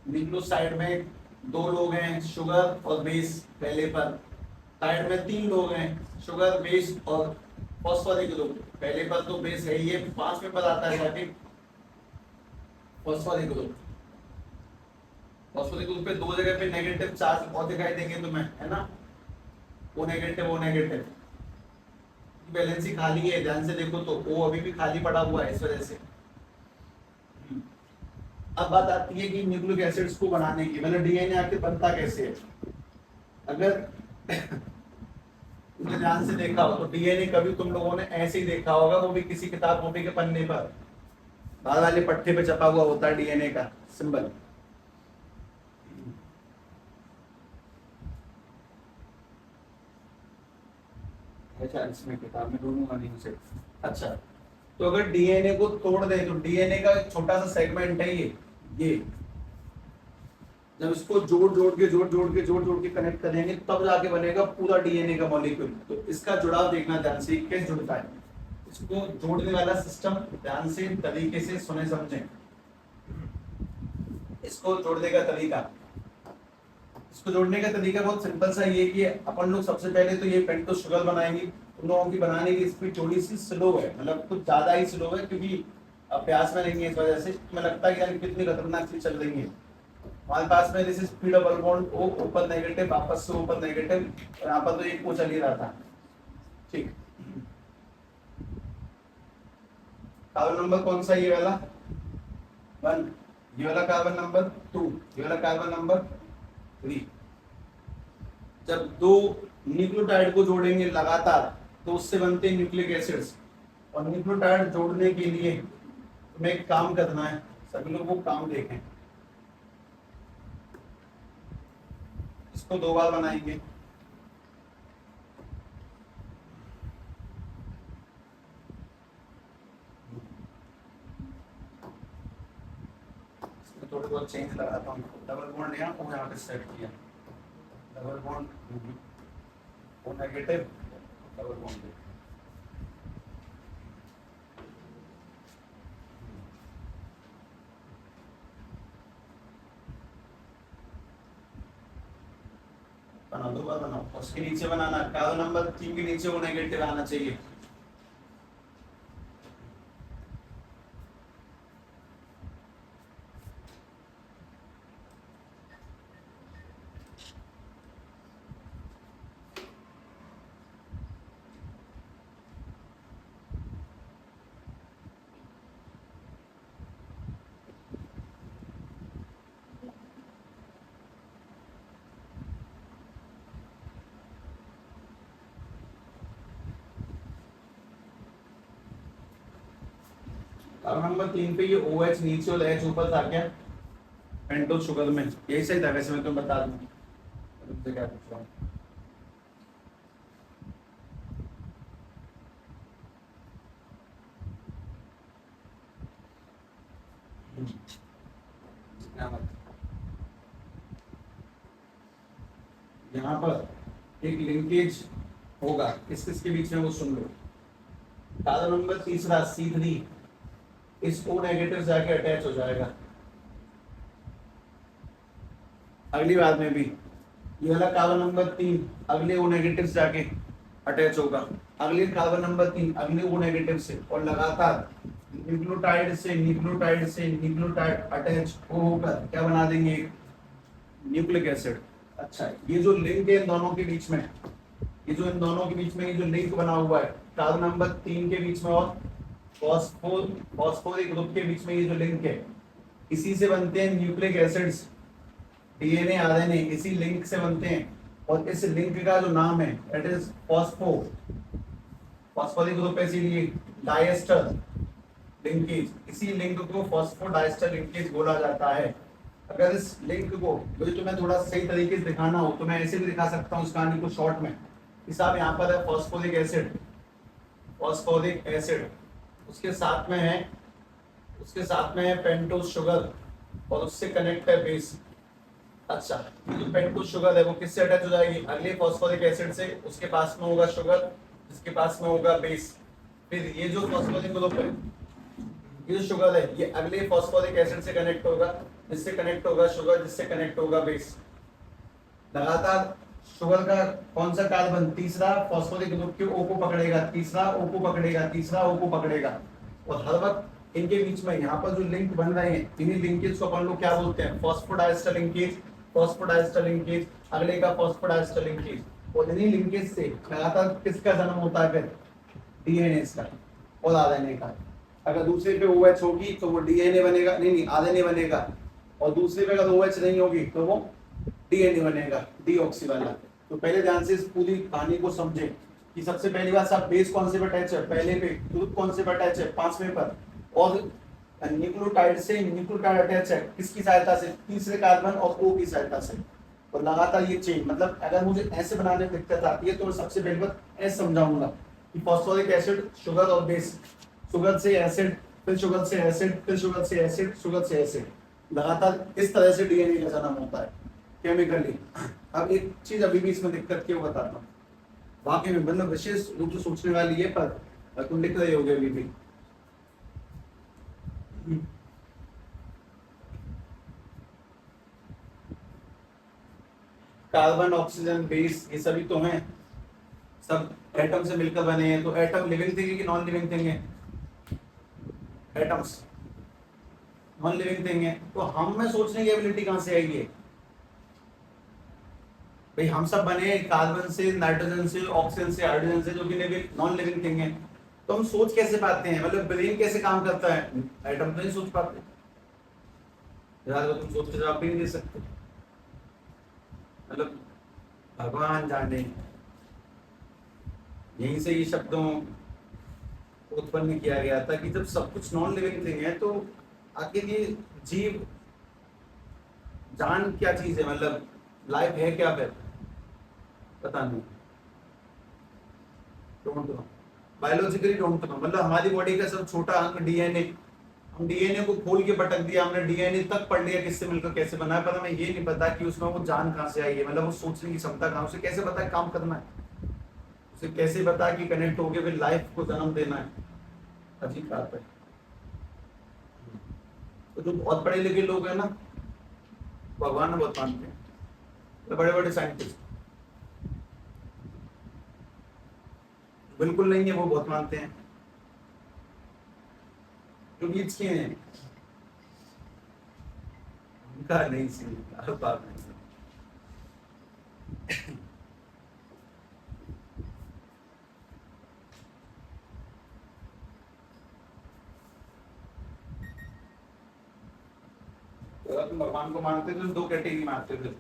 न्यूक्लियोसाइड में 2 लोग हैं, शुगर और बेस पहले पर। साइड में 3 लोग हैं, शुगर, बेस और फॉस्फोरिक ग्रुप। पहले पर तो बेस है ही है, 5वें पर आता है जाके फॉस्फोरिक ग्रुप। फॉस्फोरिक ग्रुप पे 2 जगह पे नेगेटिव चार्ज और दिखाई देंगे तुम्हें, है ना, O negative O negative. Valency खाली है, ध्यान से देखो तो O अभी भी खाली पड़ा हुआ है इस वजह से। अब बात आती है कि न्यूक्लिक एसिड्स को बनाने की, मतलब डीएनए आखिर बनता कैसे है। अगर तुमने ध्यान से देखा हो तो डीएनए कभी तुम लोगों ने ऐसे ही देखा होगा, वो भी किसी किताब कॉपी के पन्ने पर, बाहर वाले पट्टे पे छपा हुआ होता है डीएनए का, सिंबल। अच्छा इसमें किताब में ढूंढूंगा नहीं उसे। अच्छा तो अगर डीएनए को तोड़ दे तो डीएनए का एक छोटा सा सेगमेंट है ये जब इसको जोड़ जोड़ के कनेक्ट करेंगे तब जाके बनेगा पूरा डीएनए का मॉलिक्यूल। तो इसका जुड़ाव देखना ध्यान से कैसे जुड़ता है। इसको जोड़ने वाला सिस्टम ध्यान से तरीके से सुने समझें। इसको जोड़ने का तरीका, इसको जोड़ने का तरीका बहुत सिंपल सा ये कि अपन लोग सबसे पहले तो ये पेंटोस शुगर बनाएंगे। उन लोगों की बनाने की स्पीड थोड़ी सी स्लो है, मतलब कुछ ज्यादा ही स्लो है क्योंकि अभ्यास में नहीं है, इस वजह से तुम्हें लगता है कि यार कितनी खतरनाक चीज चल रही है। हमारे पास में this speed double bond O ऊपर नेगेटिव वापस से ऊपर नेगेटिव, और यहाँ पर तो एक को चल ही रहा था। ठीक, कार्बन नंबर कौन सा, ये वाला 1, ये वाला कार्बन नंबर 2, ये वाला कार्बन नंबर 3। जब दो न्यूक्लियोटाइड को जोड़ेंगे लगातार तो उससे बनते हैं न्यूक्लिक एसिड्स। और न्यूक्लियोटाइड जोड़ने के लिए तुम्हें एक काम करना है, सभी लोग वो काम देखें। इसको 2 बार बनाएंगे। थोड़े बहुत चेंज लगाता हूँ। डबल बॉन्ड यहाँ वो यहाँ पे सेट किया, डबल बॉन्ड वो नेगेटिव, डबल बॉन्ड बना दो बार बनाओ। उसके नीचे बनाना कार्बन नंबर 3 के नीचे वो नेगेटिव आना चाहिए। अब नंबर 3 पे ये OH नीचे और H ऊपर था क्या पेंटोस शुगर में, यही सही था। वैसे मैं तुम्हें बता दूं तुमसे क्या पूछ रहा हूँ। यहाँ पर एक लिंकेज होगा किस किस के बीच में, वो सुन लो। कार्बन नंबर तीसरा C3 इस O नेगेटिव जाके अटैच हो जाएगा। अगली बार में भी ये वाला कार्बन नंबर 3 अगले O नेगेटिव जाके अटैच होगा, अगले कार्बन नंबर 3 अगले O नेगेटिव से, और लगातार न्यूक्लियोटाइड से न्यूक्लियोटाइड से न्यूक्लियोटाइड अटैच होकर क्या बना देंगे, न्यूक्लिक एसिड। अच्छा ये जो लिंक है इन दोनों के बीच में, ये जो इन दोनों के बीच में ये जो लिंक बना हुआ है कार्बन नंबर 3 के बीच में और फॉस्फोरिक ग्रुप के बीच में, ये जो लिंक है इसी से बनते हैं न्यूक्लिक एसिड्स। डीएनए आरएनए इसी लिंक से बनते हैं, और इस लिंक का जो नाम है दैट इज फॉस्फोरिक ग्रुप है, इसीलिए डाइएस्टर लिंकेज, इसी लिंक को फॉस्फोडाइएस्टर लिंकेज बोला जाता है। अगर इस लिंक को मुझे तुम्हें थोड़ा सही तरीके से दिखाना हो तो मैं ऐसे भी दिखा सकता हूँ इस कहानी को शॉर्ट में। हिसाब यहाँ पर है फॉस्फोरिक एसिड, उसके साथ में है पेंटोस शुगर, और उससे कनेक्ट है बेस। अच्छा जो पेंटोस शुगर है वो किससे अटैच हो जाएगी, अगले फॉस्फोरिक एसिड से, उसके पास में होगा शुगर, जिसके पास में होगा बेस। फिर ये जो फॉस्फोरिक ग्रुप है, ये जो शुगर है, ये अगले फॉस्फोरिक एसिड से कनेक्ट होगा, जिससे कनेक्ट होगा शुगर, जिससे कनेक्ट होगा बेस। लगातार शुगर का कौन सा कार्बन, तीसरा फॉस्फोरिक ग्रुप के O को पकड़ेगा, तीसरा O को पकड़ेगा, तीसरा O को पकड़ेगा, और हर वक्त इनके बीच में यहाँ पर जो लिंक बन रहे हैं इन्हीं लिंकेज को अपन लोग क्या बोलते हैं, फॉस्फोडाइएस्टर लिंकेज, अगले का फॉस्फोडाइएस्टर लिंकेज। और इन्हीं लिंकेज से लगातार किसका जन्म होता है, फिर डीएनए का और आरएनए का। अगर दूसरे पे OH होगी तो वो डीएनए बनेगा, नहीं आरएनए बनेगा, और दूसरे पे अगर OH नहीं होगी तो वो डीएनए बनेगा, डीऑक्सी वाला। तो पहले ध्यान से इस पूरी कहानी को समझे कि सबसे पहली बात साहब बेस कौन से पर अटैच है, पहले पे, ग्रुप कौन से पर अटैच है, 5वें पर, और न्यूक्लियोटाइड से न्यूक्लियोटाइड अटैच है किसकी सहायता से, तीसरे कार्बन और ओ की सहायता से। और लगातार ये चेन, मतलब अगर मुझे ऐसे बनाने में दिक्कत आती है तो मैं सबसे पहले बात ऐसे समझाऊंगा कि फॉस्फोरिक एसिड शुगर और बेस, शुगर से एसिड, फिर शुगर से एसिड, फिर शुगर से एसिड, शुगर से एसिड, लगातार इस तरह से डीएनए का जन्म होता है केमिकली। अब एक चीज अभी भी इसमें दिक्कत क्यों बताता हूँ, वाकई में मतलब विशेष रूप से सोचने वाली है, पर तुम लिख रहे होगे अभी भी। कार्बन, ऑक्सीजन, बेस, ये सभी तो हैं, सब एटम से मिलकर बने हैं। तो एटम लिविंग थिंग है कि नॉन लिविंग थिंग है? एटम्स नॉन लिविंग थिंग है। तो हम में सोचने की एबिलिटी कहां से आएगी भाई? हम सब बने कार्बन से, नाइट्रोजन से, ऑक्सीजन से, हाइड्रोजन से, जो कि लिविंग नॉन लिविंग थिंग है। तो हम सोच कैसे पाते हैं, मतलब ब्रेन कैसे काम करता है? एटम तो नहीं सोच पाते यार, तुम सोच के जवाब भी नहीं दे सकते। मतलब भगवान जाने, यहीं से ये शब्दों उत्पन्न किया गया था कि जब सब कुछ नॉन लिविंग थिंग है तो आखिर ये जीव जान क्या चीज है, मतलब लाइफ है क्या फिर? पता नहीं, don't know, biologically don't know. मतलब हमारी बॉडी का सब छोटा अंग डीएनए, हम डीएनए को खोल के पटक दिया, हमने डीएनए तक पढ़ लिया किससे मिलकर कैसे बना है, पर हमें ये नहीं पता कि उसमें वो जान कहाँ से आई है, मतलब वो सोचने की क्षमता कहाँ, उसे कैसे पता है काम करना है, उसे कैसे पता कि कनेक्ट होके फिर लाइफ को जन्म देना है। अजीब बात है। तो जो बहुत पढ़े लिखे लोग हैं ना, भगवान में बहुत मानते हैं, तो बड़े बड़े साइंटिस्ट बिल्कुल नहीं है, वो बहुत मानते हैं। जो बीच के हैं उनका नहीं सी बात नहीं। तो अगर तुम भगवान को मानते तो दो कैटेगरी में आते थे।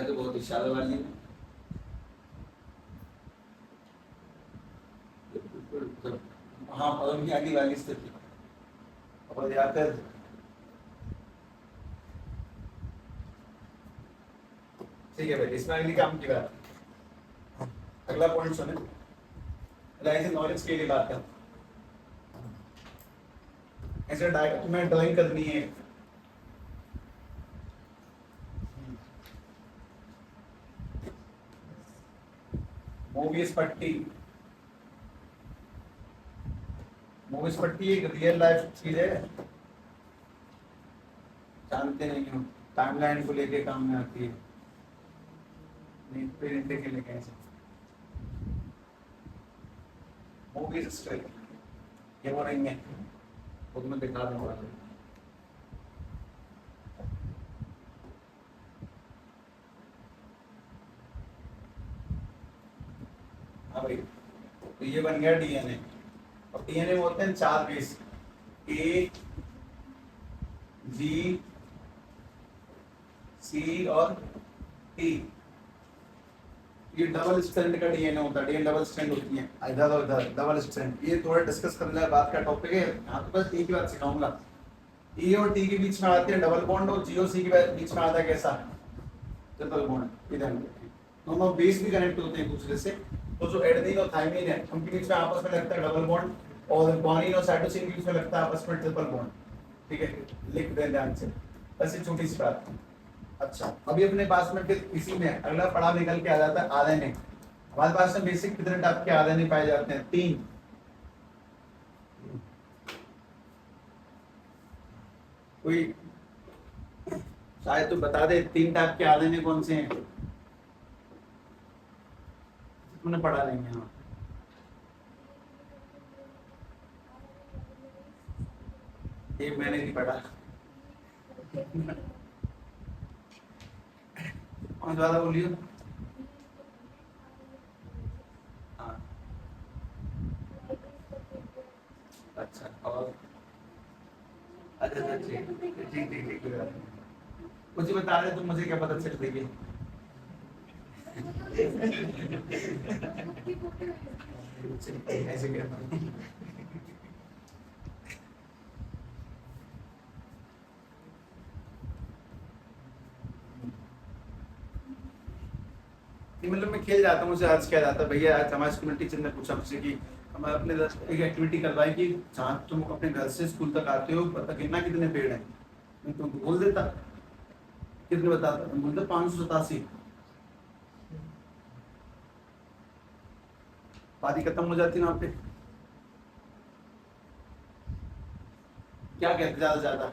तो बहुत इशारा वाली है, हाँ पवन की आगे वाली स्थिति, और या फिर ठीक है भाई, इसमें अगली काम की बात, अगला पॉइंट सुने, ऐसे नॉलेज के लिए बात कर, ऐसे तुम्हें ड्राइंग करनी है, मूवीज पट्टी, मूवीज पट्टी एक रियल लाइफ चीज है, जानते नहीं हो, टाइमलाइन को लेके काम में आती है, नहीं प्रिंट के लिए कैसे मूवीज स्ट्रेट, ये वो नहीं है, वो तुम्हें दिखा दूंगा। हाँ भाई, तो ये बन गया डीएनए, और डीएनए में होते हैं 4 बेस, ए, जी, सी और टी। ये डबल स्ट्रैंड का डीएनए होता है, डीएनए डबल स्ट्रैंड होती है, इधर और इधर डबल स्ट्रैंड। ये थोड़ा डिस्कस करने वाली बात का टॉपिक है, यहाँ तो बस एक ही बात सिखाऊंगा, ए और टी के बीच में आते हैं डबल बॉन्ड, और जी और सी के बीच में आता है कैसा, ट्रिपल बॉन्ड। इधर दोनों बेस भी कनेक्ट होते हैं दूसरे से, तो जो एडेनिन और थाइमिन है उनके बीच में आपस में लगता है डबल बॉन्ड, और ग्वानिन और साइटोसिन के बीच में लगता है आपस में ट्रिपल बॉन्ड। ठीक है, लिख दें ध्यान से, बस ये छोटी सी बात। अच्छा, अभी अपने पास में फिर इसी में अगला पड़ाव निकल के आ जाता है आरएनए। हमारे पास में बेसिक कितने टाइप के आरएनए पाए जाते हैं? 3। कोई शायद तो बता दे 3 टाइप के आरएनए कौन से हैं, तुमने पढ़ा नहीं है? हाँ, ये मैंने नहीं पढ़ा। कौन ज्यादा बोलियो? हाँ, अच्छा, और अच्छा अच्छा ठीक ठीक ठीक ठीक, मुझे बता रहे तुम, मुझे क्या पता चल रही है? ऐसे करना। मतलब मैं खेल जाता हूँ, मुझे आज क्या जाता है भैया, आज हमारे स्कूल में टीचर ने पूछा मुझसे कि हम अपने एक एक्टिविटी करवाएं कि जहाँ तुम अपने घर से स्कूल तक आते हो पता गिनना कितने पेड़ हैं। मैं तुमको बोल देता, कितने बताता, तुम बोलते 587। बात ही खत्म हो जाती वहां पे। क्या कहते ज्यादा ज्यादा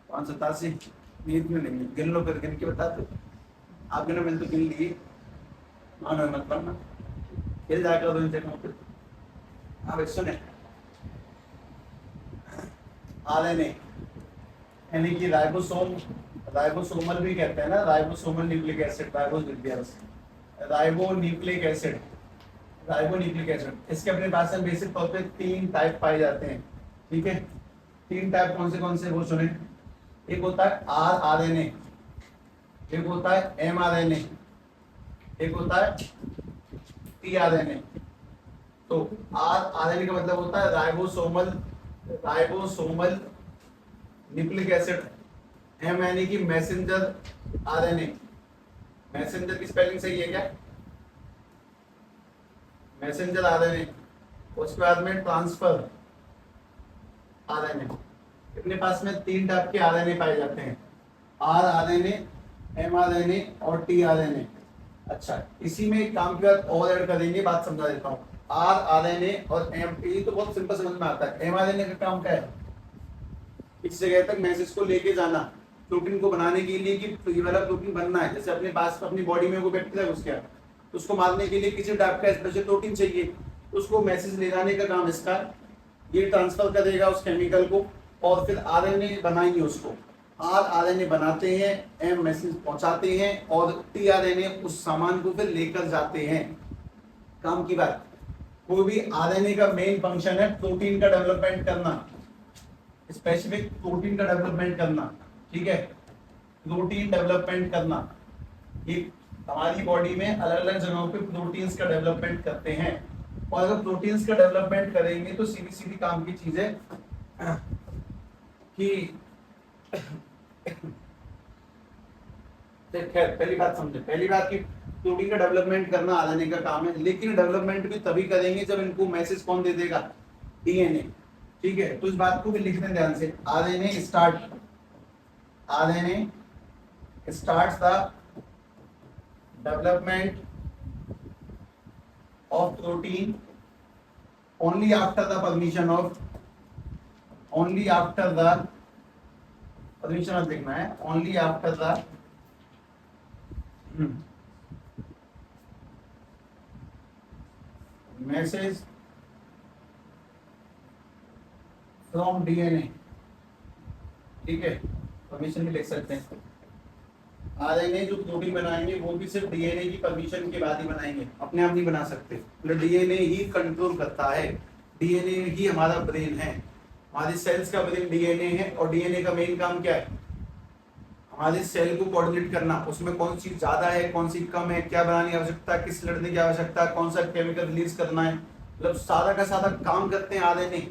587 नींद में नहीं, गिन लो फिर गिन के बताते। आप गिनो, मैंने तो गिन ली। मानो मत बनना, खेल जाकर दो इन जगहों पे। हाँ भाई सुने, आरएनए यानी कि राइबोसोम, राइबोसोमल भी कहते हैं ना, ribosomal nucleic acid, ribo nucleic acid, ribo nucleic acid. इसके अपने पास में बेसिक तौर पे 3 टाइप पाए जाते हैं, ठीक है। 3 टाइप कौन से वो सुने। एक होता है आरआरएनए, एक होता है एमआरएनए, एक होता है टीआरएनए। तो आरआरएनए का मतलब होता है राइबोसोमल न्यूक्लिक एसिड। एम यानी कि मैसेंजर आरएनए। मैसेंजर की स्पेलिंग सही है क्या, मैसेंजर आरएनए। उसके बाद में ट्रांसफर आरएनए। अपने पास में 3 टाइप के आरएनए पाए जाते हैं, आरआरएनए, एमआरएनए और टीआरएनए। अच्छा, इसी में एक काम की बात और ऐड करेंगे, बात समझा देता हूँ। आरआरएनए और एम, ये तो बहुत सिंपल समझ में आता है। एमआरएनए का काम क्या है, इस जगह तक मैसेज को लेके जाना प्रोटीन को बनाने के लिए, कि ये वाला प्रोटीन बनना है। जैसे अपने पास अपनी बॉडी में वो बैक्टीरिया घुस गया, तो उसको मारने के लिए किसी टाइप का स्पेशल प्रोटीन चाहिए, उसको मैसेज ले जाने का काम इसका। ये ट्रांसफर करेगा उस केमिकल को, और फिर आरएनए बनाएंगे उसको। आरआरएनए बनाते हैं, एम मैसेज पहुंचाते हैं, और टीआरएनए उस सामान को फिर लेकर जाते हैं। काम की बात, कोई भी आरएनए का मेन फंक्शन है प्रोटीन का डेवलपमेंट करना, स्पेसिफिक प्रोटीन का डेवलपमेंट करना, ठीक है। प्रोटीन डेवलपमेंट करना, ये हमारी बॉडी में अलग अलग जगहों पे प्रोटीन्स का डेवलपमेंट करते हैं। और अगर प्रोटीन्स का डेवलपमेंट करेंगे तो सीधी सीधी काम की चीज है कि खैर पहली बात समझे, पहली बात कि प्रोटीन का डेवलपमेंट करना आरएनए का काम है, लेकिन डेवलपमेंट भी तभी करेंगे जब इनको मैसेज कौन दे देगा, डीएनए, ठीक है। तो इस बात को भी लिख दें ध्यान से, RNA starts the development of protein only after the permission of देखना है, only after the message from DNA, ठीक है। परमिशन भी लिख सकते हैं। आरएनए जो प्रोटीन बनाएंगे वो भी सिर्फ डीएनए की परमिशन के बाद ही बनाएंगे, अपने आप नहीं बना सकते। मतलब डीएनए ही कंट्रोल करता है, डीएनए ही हमारा ब्रेन है, हमारी सेल्स का ब्रेन डीएनए है। और डीएनए का मेन काम क्या है, हमारी सेल को कोऑर्डिनेट करना, उसमें कौन सी ज्यादा है कौन सी कम है, क्या बनाने की आवश्यकता है, किस लड़ने की आवश्यकता है, कौन सा केमिकल रिलीज करना है, मतलब सारा का सारा काम करते हैं आरएनए।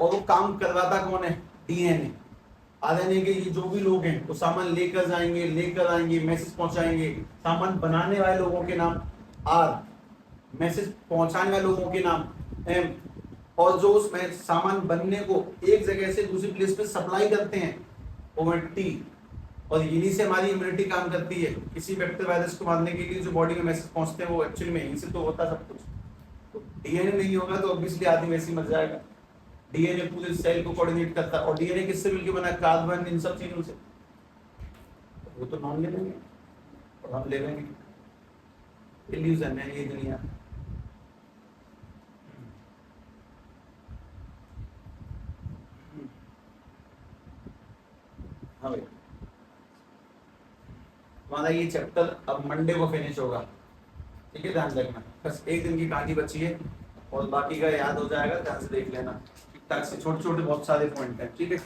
और वो काम करवाता कौन है, डीएनए। आरएनए के जो भी लोग हैं वो सामान लेकर आएंगे, मैसेज पहुंचाएंगे। सामान बनाने वाले लोगों के नाम आर, मैसेज पहुंचाने वाले लोगों के नाम एम, और जो उस सामान बनने को एक जगह से दूसरी प्लेस पे सप्लाई करते हैं वो टी। और इन्हीं से हमारी इम्यूनिटी काम करती है। किसी बैक्टीरिया वायरस को मारने के लिए जो बॉडी में मैसेज पहुंचते हैं वो एक्चुअली में इनसे तो होता सब कुछ। तो डीएनए नहीं होगा तो ऑब्वियसली आदमी वैसे ही मर जाएगा। डीएनए पूरे सेल को कोऑर्डिनेट करता है। और डीएनए किससे मिलकर बना, कार्बन, इन सब चीजों से। वो तो नॉन लिविंग है और हम लिविंग है, इल्यूजन है ये दुनिया। हाँ भाई, हमारा ये चैप्टर अब मंडे को फिनिश होगा, ठीक है। ध्यान रखना, बस एक दिन की कहानी बची है और बाकी का याद हो जाएगा, ध्यान से देख लेना। ठीक ठाक से छोटे छोटे बहुत सारे पॉइंट हैं, ठीक है।